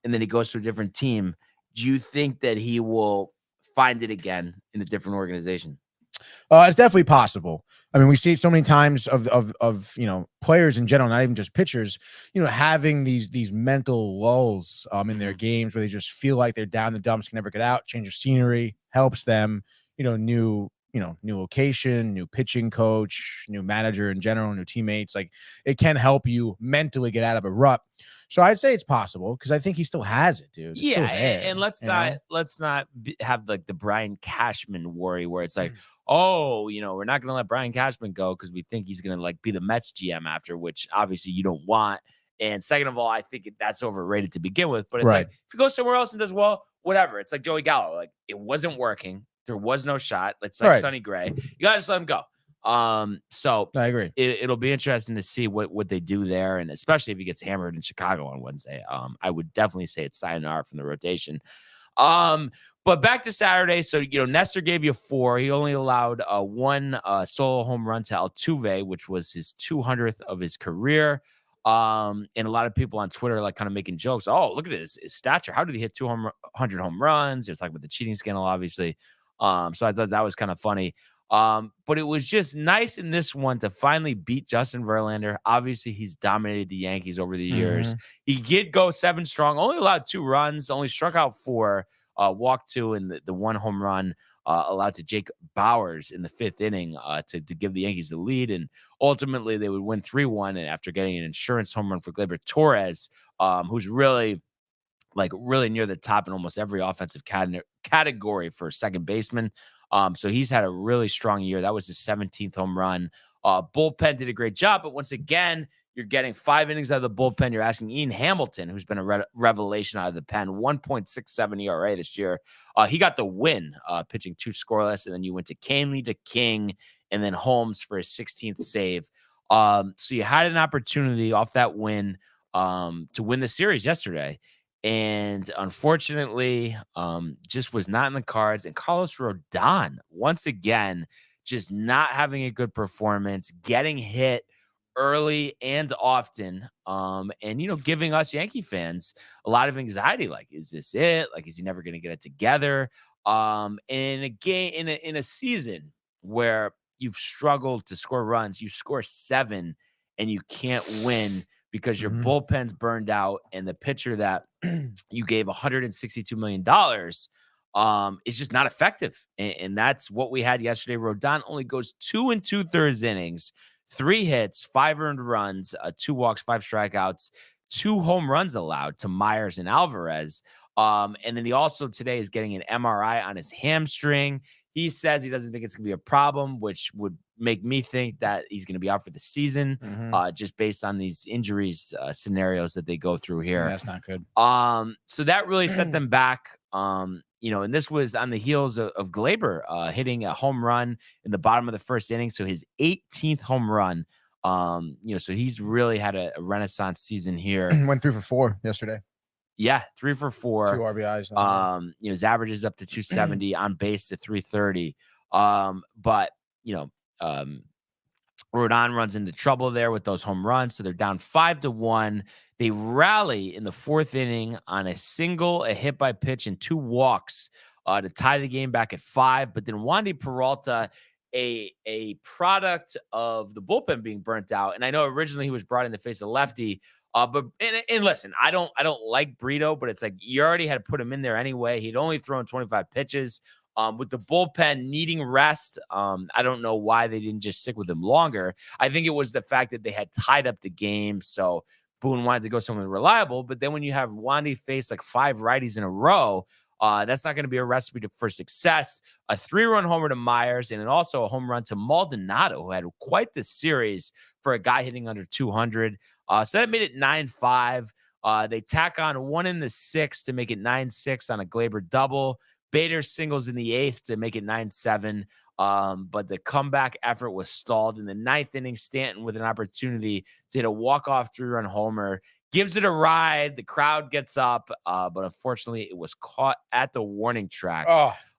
then he goes to a different team, do you think that he will find it again in a different organization? It's definitely possible. I mean, we see it so many times of players in general, not even just pitchers, having these mental lulls in their games where they just feel like they're down the dumps, can never get out. Change of scenery helps them, new new location, new pitching coach, new manager in general, new teammates. Like it can help you mentally get out of a rut. So I'd say it's possible because I think he still has it, dude. It's Yeah, still there, and let's you know? not have like the Brian Cashman worry where it's Mm. like, oh, we're not gonna let Brian Cashman go because we think he's gonna like be the Mets GM after, which obviously you don't want. And second of all, I think that's overrated to begin with. But it's Right. like if you go somewhere else and does well, whatever. It's like Joey Gallo, like it wasn't working. There was no shot. It's like Right. Sonny Gray. You gotta just let him go. So I agree. it'll be interesting to see what they do there, and especially if he gets hammered in Chicago on Wednesday. I would definitely say it's sayonara from the rotation. But back to Saturday. So Nestor gave you 4. He only allowed one solo home run to Altuve, which was his 200th of his career. And a lot of people on Twitter like kind of making jokes. Oh, look at his stature. How did he hit 200 home runs? He was talking about the cheating scandal, obviously. So I thought that was kind of funny. But it was just nice in this one to finally beat Justin Verlander. Obviously, he's dominated the Yankees over the years. He did go 7 strong, only allowed 2 runs, only struck out 4, walked 2, and the 1 home run allowed to Jake Bauers in the 5th inning to give the Yankees the lead. And ultimately, they would win 3-1. And after getting an insurance home run for Gleyber Torres, who's really near the top in almost every offensive category for second baseman. So he's had a really strong year. That was his 17th home run. Bullpen did a great job, but once again, you're getting 5 innings out of the bullpen. You're asking Ian Hamilton, who's been a revelation out of the pen, 1.67 ERA this year. He got the win, pitching 2 scoreless, and then you went to Canely, to King, and then Holmes for his 16th save. So you had an opportunity off that win to win the series yesterday. And unfortunately, just was not in the cards. And Carlos Rodon, once again, just not having a good performance, getting hit early and often, and giving us Yankee fans a lot of anxiety. Like, is this it? Like, is he never going to get it together? In a game, in a season where you've struggled to score runs, you score 7 and you can't win because your bullpen's burned out, and the pitcher that you gave $162 million is just not effective. And that's what we had yesterday. Rodon only goes 2 2/3 innings, 3 hits, 5 earned runs, 2 walks, 5 strikeouts, 2 home runs allowed to Myers and Alvarez. And then he also today is getting an MRI on his hamstring. He says he doesn't think it's going to be a problem, which would make me think that he's going to be out for the season, just based on these injuries scenarios that they go through here. That's not good. So that really set them back. And this was on the heels of Gleyber hitting a home run in the bottom of the 1st inning. So his 18th home run. So he's really had a renaissance season here. Went 3 for 4 yesterday. Yeah, 3 for 4. 2 RBIs. His average is up to 270, on base to 330. But Rodon runs into trouble there with those home runs. So they're down 5-1. They rally in the 4th inning on a single, a hit by pitch, and 2 walks to tie the game back at 5. But then Wandy Peralta, a product of the bullpen being burnt out. And I know originally he was brought in to face a lefty. But listen, I don't like Brito, but it's like you already had to put him in there anyway. He'd only thrown 25 pitches. With the bullpen needing rest, I don't know why they didn't just stick with him longer. I think it was the fact that they had tied up the game, so Boone wanted to go somewhere reliable. But then when you have Wandy face like 5 righties in a row, that's not going to be a recipe for success. A 3-run homer to Myers, and then also a home run to Maldonado, who had quite the series for a guy hitting under 200. So that made it 9-5. They tack on 1 in the 6th to make it 9-6 on a Gleyber double. Bader singles in the 8th to make it 9-7. But the comeback effort was stalled in the 9th inning. Stanton with an opportunity to hit a walk-off 3-run homer. Gives it a ride. The crowd gets up. But unfortunately, it was caught at the warning track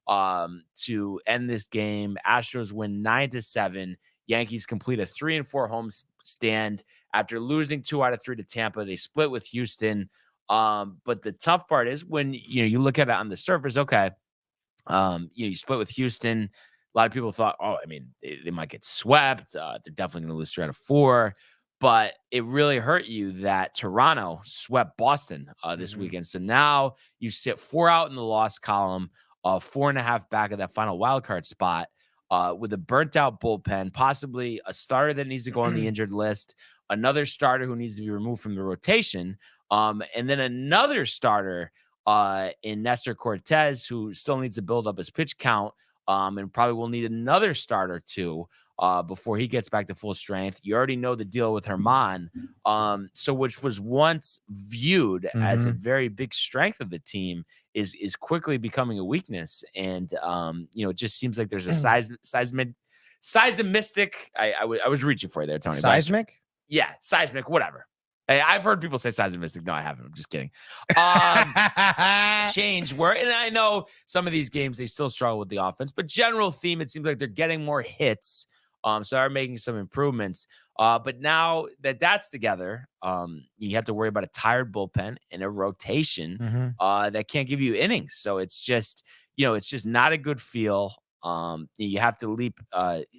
to end this game. Astros win 9-7. Yankees complete a 3-4 home stand after losing 2 out of 3 to Tampa. They split with Houston. But the tough part is when you look at it on the surface, okay, you split with Houston. A lot of people thought, they might get swept. They're definitely going to lose 3 out of 4. But it really hurt you that Toronto swept Boston this weekend. So now you sit 4 out in the loss column, 4.5 back of that final wild card spot. with a burnt out bullpen, possibly a starter that needs to go on the injured list, another starter who needs to be removed from the rotation, and then another starter in Nestor Cortez, who still needs to build up his pitch count, and probably will need another starter too before he gets back to full strength. You already know the deal with Herman, so which was once viewed as a very big strength of the team is quickly becoming a weakness, and it just seems like there's a seismic. I was reaching for you there, Tony. Seismic? Yeah, seismic, whatever. I've heard people say seismic. No, I haven't. I'm just kidding. Change where, and I know some of these games they still struggle with the offense, but general theme, it seems like they're getting more hits. So they're making some improvements. But now that that's together, you have to worry about a tired bullpen and a rotation that can't give you innings. So it's just not a good feel. You have to leap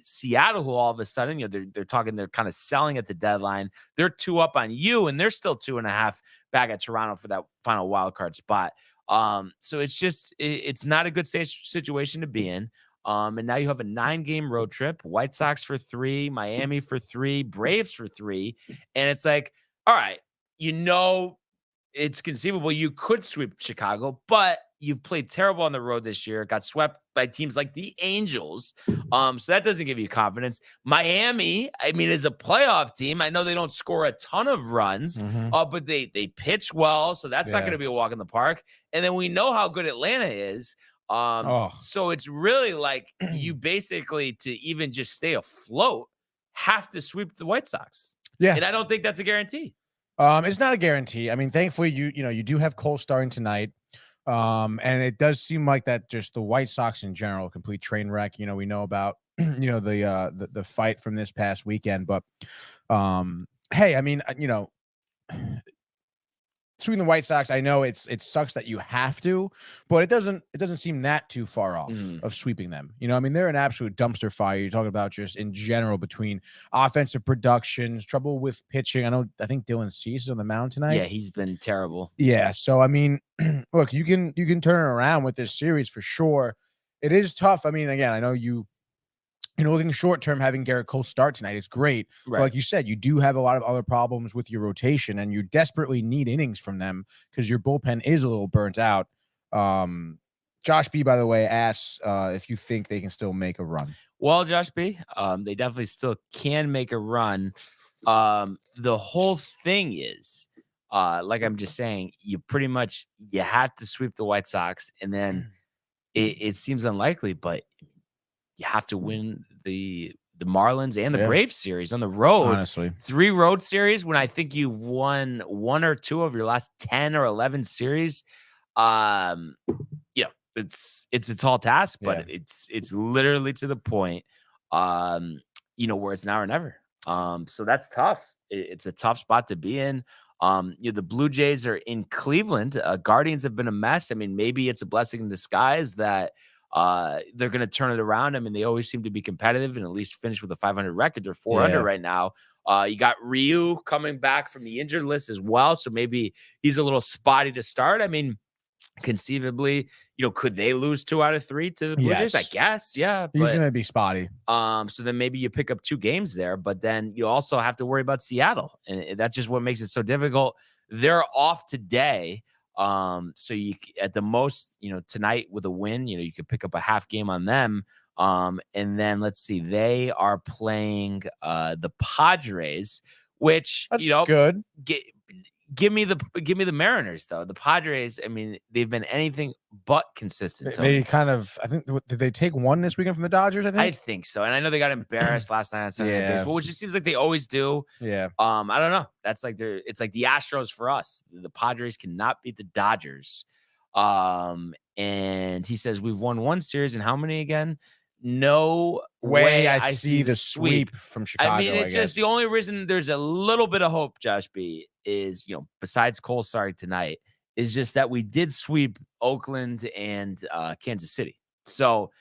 Seattle, who all of a sudden, they're talking, they're kind of selling at the deadline. They're 2 up on you, and they're still 2.5 back at Toronto for that final wild card spot. So it's not a good situation to be in. And now you have a 9-game road trip, White Sox for 3, Miami for 3, Braves for 3. And it's like, all right, it's conceivable you could sweep Chicago, but you've played terrible on the road this year, got swept by teams like the Angels. So that doesn't give you confidence. Miami, is a playoff team. I know they don't score a ton of runs, but they pitch well. So that's not going to be a walk in the park. And then we know how good Atlanta is. So it's really like you basically, to even just stay afloat, have to sweep the White Sox. Yeah. And I don't think that's a guarantee. It's not a guarantee. Thankfully you do have Cole starting tonight. And it does seem like that just the White Sox in general, complete train wreck. We know about, the fight from this past weekend, but, hey, sweeping the White Sox, I know it sucks that you have to, but it doesn't seem that too far off of sweeping them. They're an absolute dumpster fire. You're talking about just in general between offensive productions, trouble with pitching. I think Dylan Cease is on the mound tonight. Yeah, he's been terrible. Yeah, so look, you can turn it around with this series for sure. It is tough. Again, I know looking short term, having Garrett Cole start tonight is great. Right. But like you said, you do have a lot of other problems with your rotation, and you desperately need innings from them because your bullpen is a little burnt out. Josh B, by the way, asks if you think they can still make a run. Well, Josh B, they definitely still can make a run. The whole thing is, like I'm just saying, you have to sweep the White Sox, and then it seems unlikely, but you have to win the Marlins and the Braves series on the road. Honestly, 3 road series when I think you've won 1 or 2 of your last 10 or 11 series. It's a tall task, but it's literally to the point, where it's now or never. So that's tough. It's a tough spot to be in. The Blue Jays are in Cleveland. Guardians have been a mess. Maybe it's a blessing in disguise that they're going to turn it around. They always seem to be competitive and at least finish with a 500 record. They're 400 right now. You got Ryu coming back from the injured list as well. So maybe he's a little spotty to start. Conceivably, could they lose 2 out of 3 to the Blue Jays? I guess. Yeah. He's going to be spotty. So then maybe you pick up 2 games there, but then you also have to worry about Seattle. And that's just what makes it so difficult. They're off today. So you, at the most, tonight with a win, you could pick up a half game on them. And then let's see, they are playing the Padres, which that's good. Give me the Mariners though. The Padres, they've been anything but consistent. They kind of, I think, did they take 1 this weekend from the Dodgers? I think so. And I know they got embarrassed last night on Sunday Night Baseball, which it seems like they always do. Yeah. I don't know. That's like it's like the Astros for us. The Padres cannot beat the Dodgers. And he says we've won 1 series and how many again? No way I see the sweep from Chicago. It's just the only reason there's a little bit of hope, Josh B, is, besides Cole starting tonight, is just that we did sweep Oakland and Kansas City. So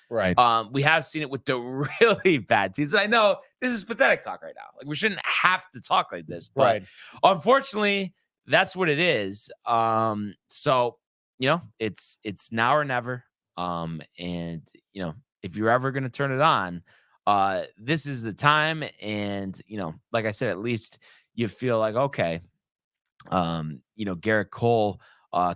we have seen it with the really bad teams. And I know this is pathetic talk right now. Like, we shouldn't have to talk like this, but unfortunately, that's what it is. So it's now or never. And if you're ever going to turn it on, this is the time. And, like I said, at least you feel like, okay, Garrett Cole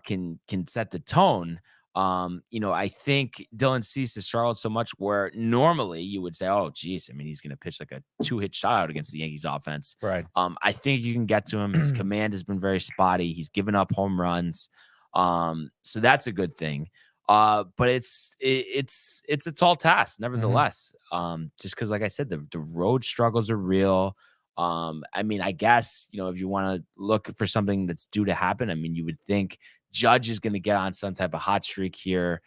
can set the tone. I think Dylan Cease has struggled so much where normally you would say, oh, geez, I mean, he's going to pitch like a 2-hit shutout against the Yankees offense. Right. I think you can get to him. His command has been very spotty. He's given up home runs. So that's a good thing. But it's a tall task, nevertheless. Just because, like I said, the road struggles are real. I mean, I guess, if you want to look for something that's due to happen, I mean, you would think Judge is going to get on some type of hot streak here.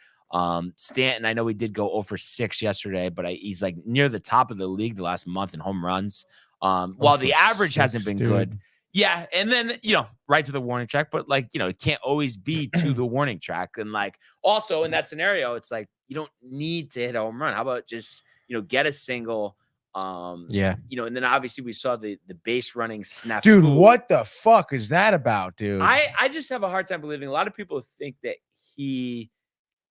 Stanton, I know he did go 0 for 6 yesterday, but he's like near the top of the league the last month in home runs. While the average hasn't been good. Yeah. And then, right to the warning track, but it can't always be to the warning track. And also in that scenario, it's like, you don't need to hit a home run. How about just, get a single? And then obviously we saw the base running snafu. Dude, what the fuck is that about, dude? I just have a hard time believing. A lot of people think that he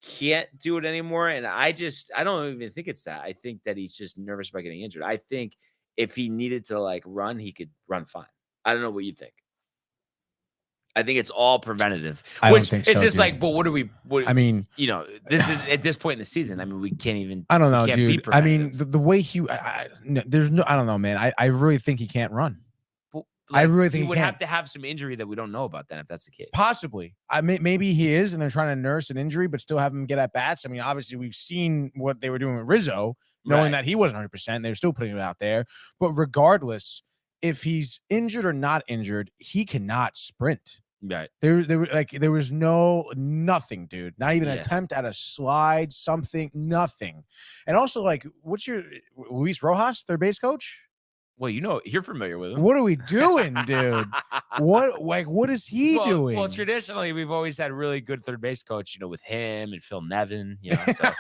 can't do it anymore, and I don't even think it's that. I think that he's just nervous about getting injured. I think if he needed to run, he could run fine. I don't know what you think. I think it's all preventative. I don't think so. It's just dude. but what do we? I mean, this is at this point in the season. I mean, we can't even. I don't know, dude. I mean, preventative. the way there's no. I don't know, man. I really think he can't run. But, I really think he would can't. have to have some injury that we don't know about. Then, if that's the case, Possibly. Maybe he is, and they're trying to nurse an injury, but still have him get at bats. I mean, obviously, we've seen what they were doing with Rizzo, knowing that he wasn't 100%. They're still putting it out there. But regardless, if he's injured or not injured, he cannot sprint. Right. There was nothing, dude. Not even an attempt at a slide, something, nothing. And also, what's your Luis Rojas, their base coach? Well, you're familiar with him. What are we doing, dude? What is he doing? Well, traditionally, we've always had really good third base coach, with him and Phil Nevin, So.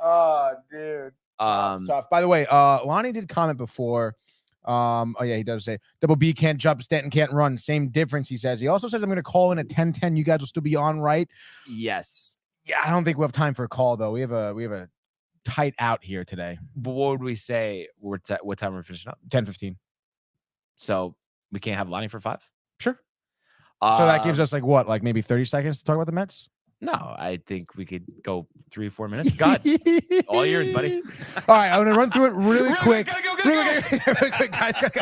Oh, dude. Tough. By the way, Lonnie did comment before. He does say Double B can't jump, Stanton can't run. Same difference, he says. He also says I'm going to call in at 10:10. You guys will still be on, right? Yes. Yeah, I don't think we have time for a call though. We have a tight out here today. But what would we say? What time we're finishing up? 10:15. So we can't have Lonnie for 5? Sure. So that gives us maybe 30 seconds to talk about the Mets? No, I think we could go 3 or 4 minutes. God, all yours, buddy. All right, I'm going to run through it really quick. Gotta go. Guys, go.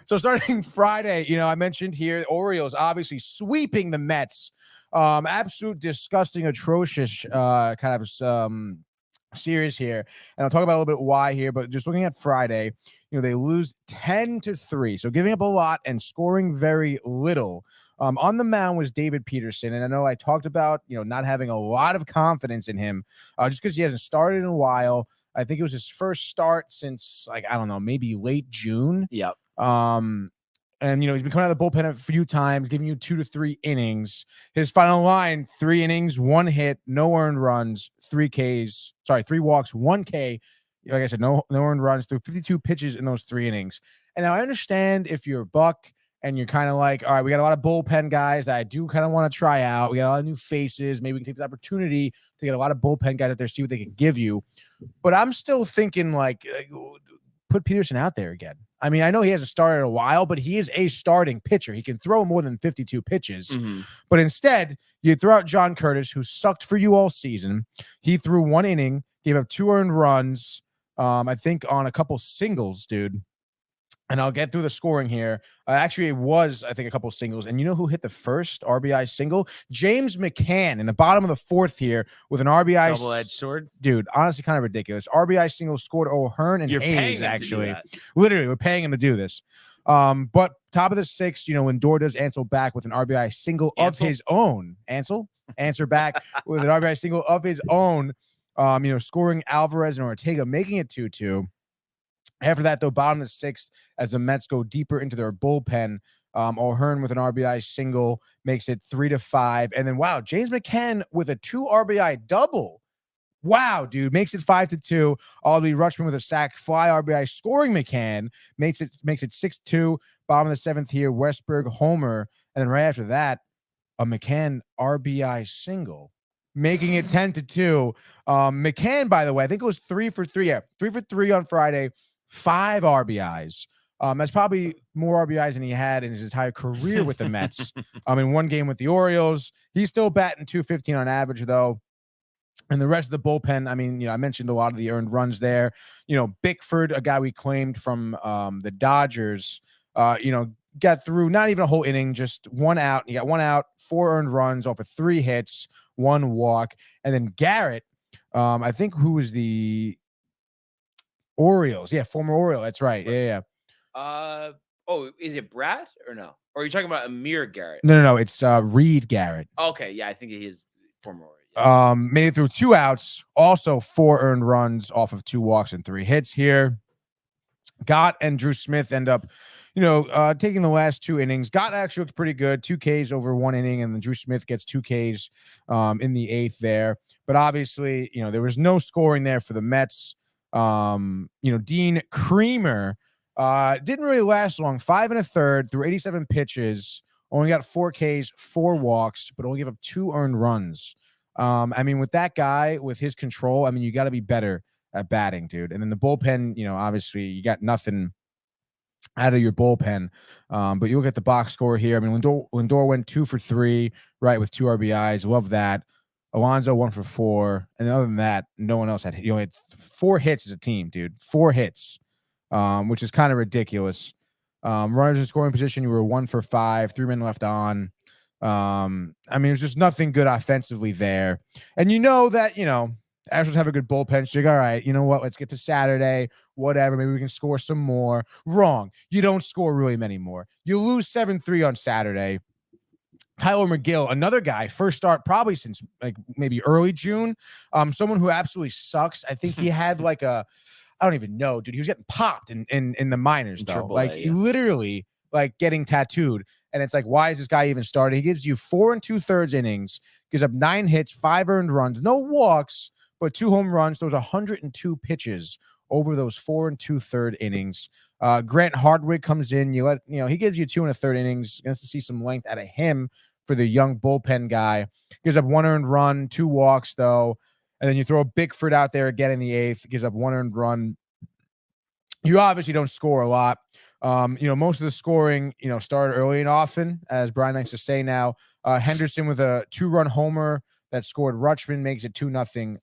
So starting Friday, I mentioned here, the Orioles obviously sweeping the Mets. Absolute disgusting, atrocious kind of series here. And I'll talk about a little bit why here, but just looking at Friday, they lose 10-3. So giving up a lot and scoring very little. On the mound was David Peterson. And I know I talked about, not having a lot of confidence in him just because he hasn't started in a while. I think it was his first start since I don't know, maybe late June. Yep. And, he's been coming out of the bullpen a few times, giving you 2 to 3 innings. His final line, 3 innings, 1 hit, no earned runs, 3 walks, 1 K. Like I said, no earned runs through 52 pitches in those 3 innings. And now I understand if you're Buck and you're kind of like, all right, we got a lot of bullpen guys that I do kind of want to try out. We got a lot of new faces. Maybe we can take this opportunity to get a lot of bullpen guys out there, see what they can give you. But I'm still thinking put Peterson out there again. I mean, I know he hasn't started in a while, but he is a starting pitcher. He can throw more than 52 pitches. Mm-hmm. But instead, you throw out John Curtis, who sucked for you all season. He threw 1 inning, gave up 2 earned runs, I think on a couple singles, dude. And I'll get through the scoring here. Actually, it was, I think, a couple singles. And you know who hit the first RBI single? James McCann in the bottom of the 4th here with an RBI. Double-edged sword? Dude, honestly, kind of ridiculous. RBI single scored O'Hearn and Hayes, actually. Literally, we're paying him to do this. But top of the 6th, Lindor does answer back with an RBI single of his own. Answer back with an RBI single of his own, scoring Alvarez and Ortega, making it 2-2. After that, though, bottom of the 6th, as the Mets go deeper into their bullpen, O'Hearn with an RBI single makes it 3-5. And then, wow, James McCann with a 2 RBI double. Wow, dude, makes it 5-2. Audley Rutschman with a sac fly RBI scoring McCann makes it 6-2. Bottom of the 7th here, Westberg homer. And then right after that, a McCann RBI single. making it 10-2. McCann, by the way, I think it was 3 for 3. Yeah, 3 for 3 on Friday, 5 RBIs. That's probably more RBIs than he had in his entire career with the Mets. In one game with the Orioles. He's still batting .215 on average, though. And the rest of the bullpen, I mentioned a lot of the earned runs there. Bickford, a guy we claimed from the Dodgers, got through not even a whole inning, just one out. He got one out, 4 earned runs off of 3 hits, 1 walk. And then Garrett, I think who was the Orioles? Yeah, former Oriole. That's right. Yeah. Is it Brad or no? Or are you talking about Amir Garrett? No. It's Reed Garrett. Okay, yeah, I think he is former Oriole. Yeah. Made it through 2 outs, also 4 earned runs off of 2 walks and 3 hits here. Gott and Drew Smith end up, taking the last 2 innings. Gott actually looked pretty good, 2 Ks over 1 inning, and then Drew Smith gets 2 Ks in the 8th there. But obviously, there was no scoring there for the Mets. Dean Creamer didn't really last long. 5 1/3 through 87 pitches, only got 4 Ks, 4 walks, but only gave up 2 earned runs. With that guy, with his control, you got to be better at batting, dude. And then the bullpen, obviously you got nothing out of your bullpen. But you look at the box score here. Lindor went 2 for 3, right, with 2 RBIs. Love that. Alonso 1 for 4. And other than that, no one else had, had 4 hits as a team, dude. 4 hits, which is kind of ridiculous. Runners in scoring position, you were 1 for 5, 3 men left on. There's just nothing good offensively there. And that, Astros have a good bullpen. So you're all right, you know what? Let's get to Saturday, whatever. Maybe we can score some more. Wrong. You don't score really many more. You lose 7-3 on Saturday. Tyler McGill, another guy, first start probably since maybe early June. Someone who absolutely sucks. I think he had I don't even know, dude. He was getting popped in the minors, though. He literally getting tattooed. And it's why is this guy even started? He gives you 4 2/3 innings, gives up 9 hits, 5 earned runs, no walks, but 2 home runs. Those 102 pitches over those 4 2/3 innings. Grant Hardwick comes in. He gives you 2 1/3 innings. You have to see some length out of him for the young bullpen guy. Gives up 1 earned run, 2 walks, though. And then you throw Bickford out there again in the 8th, gives up 1 earned run. You obviously don't score a lot. Most of the scoring, started early and often, as Brian likes to say now. Henderson with a 2-run homer that scored Rutschman, makes it 2-0,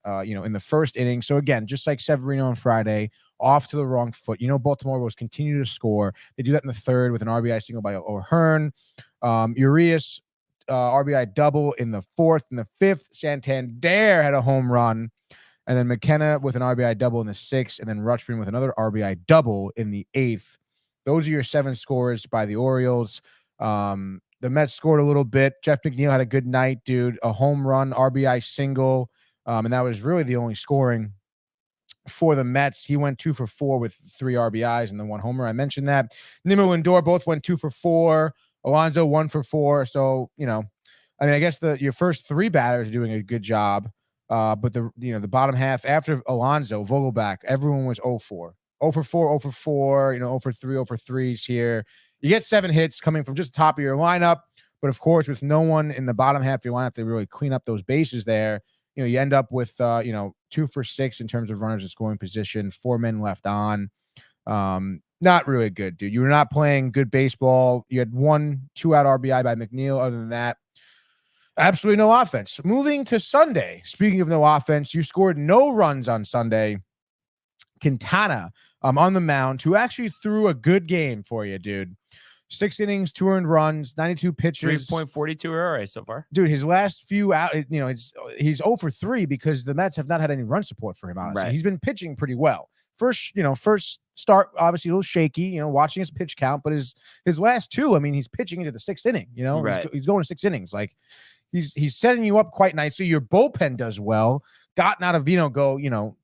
in the first inning. So again, just like Severino on Friday, off to the wrong foot. Baltimore will continue to score. They do that in the 3rd with an RBI single by O'Hearn. Urias, RBI double in the 4th. In the 5th, Santander had a home run. And then McKenna with an RBI double in the 6th. And then Rutschman with another RBI double in the 8th. Those are your 7 scores by the Orioles. The Mets scored a little bit. Jeff McNeil had a good night, dude. A home run, RBI single. And that was really the only scoring for the Mets. He went 2 for 4 with 3 RBIs and the 1 homer. I mentioned that. Nimmo and Lindor both went 2 for 4. Alonso 1 for 4. So, I guess your first 3 batters are doing a good job. But the bottom half after Alonso, Vogelback, everyone was 0-4. 0 for 4, 0 for 4, 0 for 3, 0 for 3s here. You get 7 hits coming from just the top of your lineup. But of course, with no one in the bottom half of your lineup to really clean up those bases there, you end up with 2 for 6 in terms of runners in scoring position, 4 men left on. Not really good, dude. You were not playing good baseball. You had 1 2-out RBI by McNeil. Other than that, absolutely no offense. Moving to Sunday, speaking of no offense, you scored no runs on Sunday. Quintana on the mound, who actually threw a good game for you, dude. 6 innings, 2 earned runs, 92 pitches. 3.42 ERA so far. Dude, his last few out, he's 0 for 3 because the Mets have not had any run support for him, honestly. Right. He's been pitching pretty well. First start, obviously a little shaky, watching his pitch count, but his last 2, he's pitching into the 6th inning, right. He's going to 6 innings. He's setting you up quite nicely. Your bullpen does well. Gott and Ottavino go,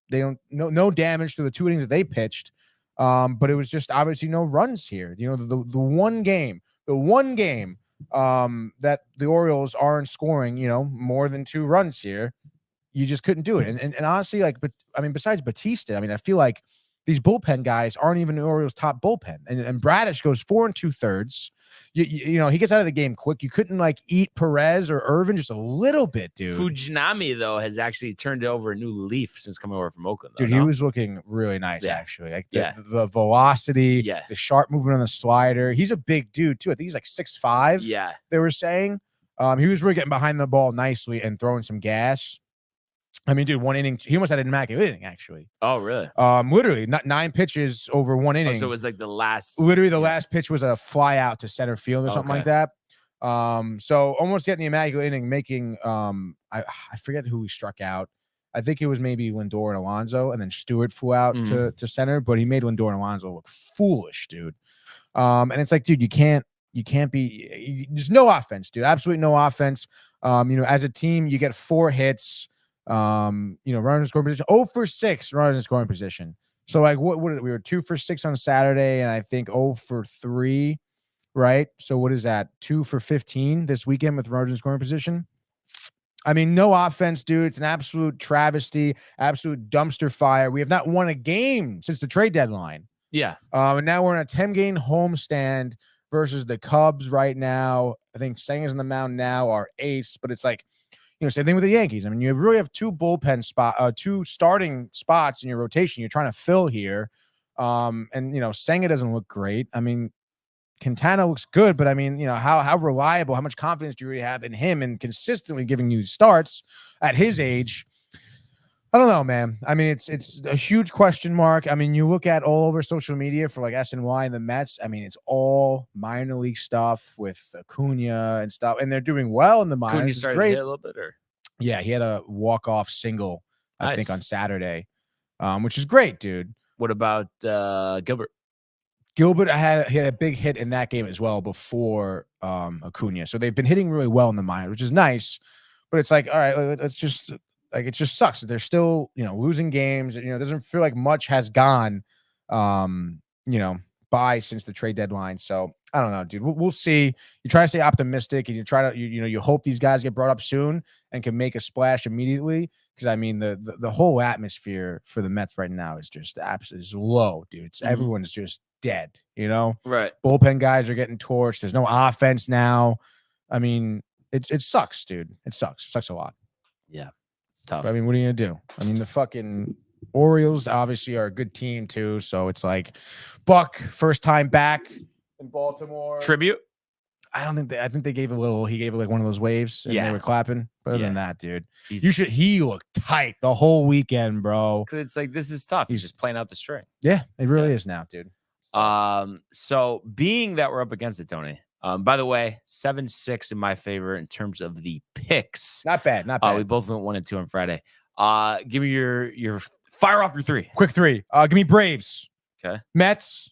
they don't no damage to the 2 innings that they pitched. But it was just obviously no runs here. The one game that the Orioles aren't scoring, more than 2 runs here, you just couldn't do it. And honestly, besides Batista, I feel like these bullpen guys aren't even the Orioles' top bullpen. And Bradish goes 4 2/3. You know, he gets out of the game quick. You couldn't like eat Perez or Irvin just a little bit, dude. Fujinami, though, has actually turned over a new leaf since coming over from Oakland. Though, Dude, he was looking really nice, actually. Like the velocity, Yeah. the sharp movement on the slider. He's a big dude, too. I think he's like 6'5". Yeah. They were saying. He was really getting behind the ball nicely and throwing some gas. I mean, dude, 1 inning. He almost had an immaculate inning, actually. Oh, really? Literally, not 9 pitches over 1 inning. So it was like the last. Literally, the last pitch was a fly out to center field or something like that. So almost getting the immaculate inning, making I forget who he struck out. I think it was maybe Lindor and Alonso, and then Stewart flew out to center, but he made Lindor and Alonso look foolish, dude. And it's like, dude, you can't there's no offense, dude. Absolutely no offense. You know, as a team, you get 4 hits. You know, runner in scoring position, 0 for 6 runner in scoring position. So like what we were 2 for 6 on Saturday, and I think 0 for 3, right? So what is that? 2 for 15 this weekend with runners in scoring position. I mean, no offense, dude. It's an absolute travesty, absolute dumpster fire. We have not won a game since the trade deadline. Yeah. And now we're in a 10-game homestand versus the Cubs right now. I think Senga's on the mound now, our ace, but it's like, you know, same thing with the Yankees. I mean, you really have 2 starting spots in your rotation you're trying to fill here. And you know, Senga doesn't look great. I mean, Quintana looks good, but I mean, you know, how reliable, how much confidence do you really have in him and consistently giving you starts at his age? I don't know, man. I mean, it's a huge question mark. I mean, you look at all over social media for like SNY and the Mets. I mean, it's all minor league stuff with Acuna and stuff, and they're doing well in the minors. Acuna It's started great. to hit a little bit, or Yeah, he had a walk-off single, I think, Nice. on Saturday, which is great, dude. What about Gilbert? Gilbert he had a big hit in that game as well before Acuna. So they've been hitting really well in the minors, which is nice. But it's like, all right, let's just like, it just sucks that they're still, you know, losing games. You know, it doesn't feel like much has gone, you know, by since the trade deadline. So I don't know, dude. We'll see. You try to stay optimistic, and you try to, you know, you hope these guys get brought up soon and can make a splash immediately. Because I mean, the whole atmosphere for the Mets right now is just absolutely low, dude. Everyone's just dead. You know, Right. Bullpen guys are getting torched. There's no offense now. I mean, it sucks, dude. It sucks. It sucks a lot. Yeah, it's tough. But, I mean, what are you gonna do? I mean, the fucking Orioles obviously are a good team too. So it's like Buck, first time back in Baltimore. Tribute. I don't think I think they gave he gave it like one of those waves, and Yeah. they were clapping. But other Yeah. than that, dude, He's, he looked tight the whole weekend, bro. Cause it's like, this is tough. He's just playing out the string. Yeah, it really is now, dude. So being that we're up against it, Tony. By the way, 7-6 in my favor in terms of the picks. Not bad, not bad. We both went 1 and 2 on Friday. Give me your fire off your 3. Quick 3. Give me Braves. Okay. Mets.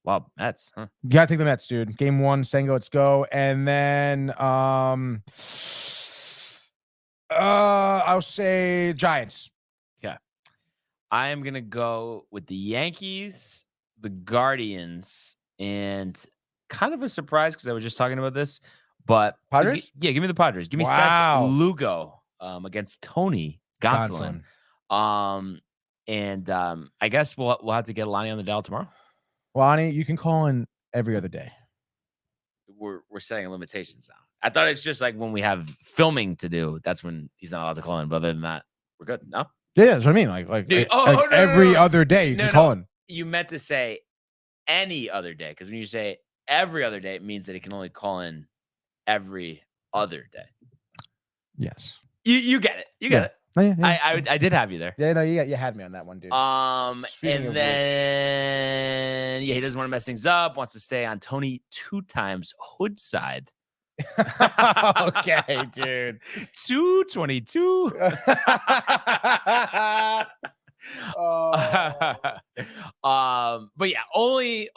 Wow, Mets, huh? You gotta take the Mets, dude. Game 1, Senga, let's go. And then I'll say Giants. Okay. I am gonna go with the Yankees, the Guardians, and kind of a surprise because I was just talking about this, but Padres? Yeah, give me the Padres. Give me Wow. Seth Lugo against Tony Gonsolin. And I guess we'll have to get Lonnie on the dial tomorrow. Lonnie, you can call in every other day. We're setting limitations now. I thought it's just like when we have filming to do, that's when he's not allowed to call in. But other than that, we're good. No? Yeah, that's what I mean. Like Dude, every other day you can call in. You meant to say any other day, because when you say every other day, it means that he can only call in every other day. Yes. You get it. You get it. Oh, yeah. I did have you there. Yeah, no, you had me on that one, dude. Speaking And of then he doesn't want to mess things up, wants to stay on Tony 2 times hood side. Okay, dude. 222. But yeah, only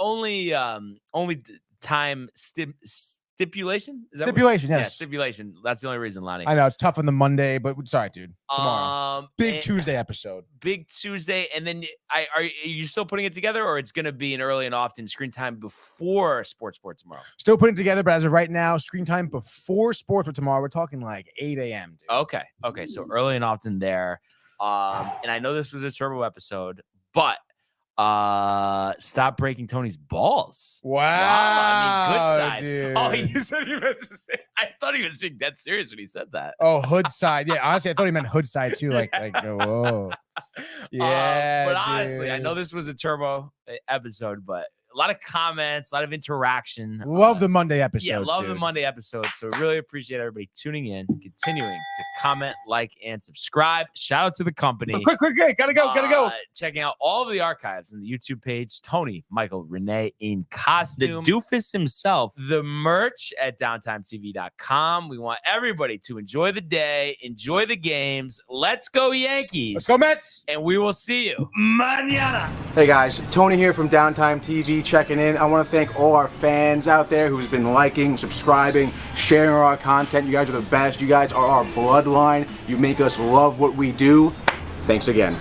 time stipulation. Is that Stipulation, what? yes. Yeah, stipulation. That's the only reason, Lonnie. I know it's tough on the Monday, but sorry, dude. Tomorrow, big and- Tuesday episode. Big Tuesday, and then are you still putting it together, or it's going to be an early and often screen time before Sports tomorrow? Still putting it together, but as of right now, screen time before sports for tomorrow. We're talking like 8 a.m. Dude. Okay, so early and often there. And I know this was a turbo episode, but Stop breaking Tony's balls. Wow. I mean, good side. Dude. Oh, you said he meant to say. I thought he was being dead serious when he said that. Oh, hood side. Yeah, honestly, I thought he meant hood side too. Like whoa. Yeah. But honestly, I dude. know this was a turbo episode, but a lot of comments, a lot of interaction. Love the Monday episodes. Yeah, love dude. the Monday episodes. So really appreciate everybody tuning in, continuing to comment, like, and subscribe. Shout out to the company. Quick, gotta go. Checking out all of the archives in the YouTube page. Tony, Michael, Renee in costume. The doofus himself. The merch at downtimetv.com. We want everybody to enjoy the day, enjoy the games. Let's go Yankees. Let's go Mets. And we will see you mañana. Hey guys, Tony here from Downtime TV checking in. I want to thank all our fans out there who's been liking, subscribing, sharing our content. You guys are the best. You guys are our bloodline. You make us love what we do. Thanks again.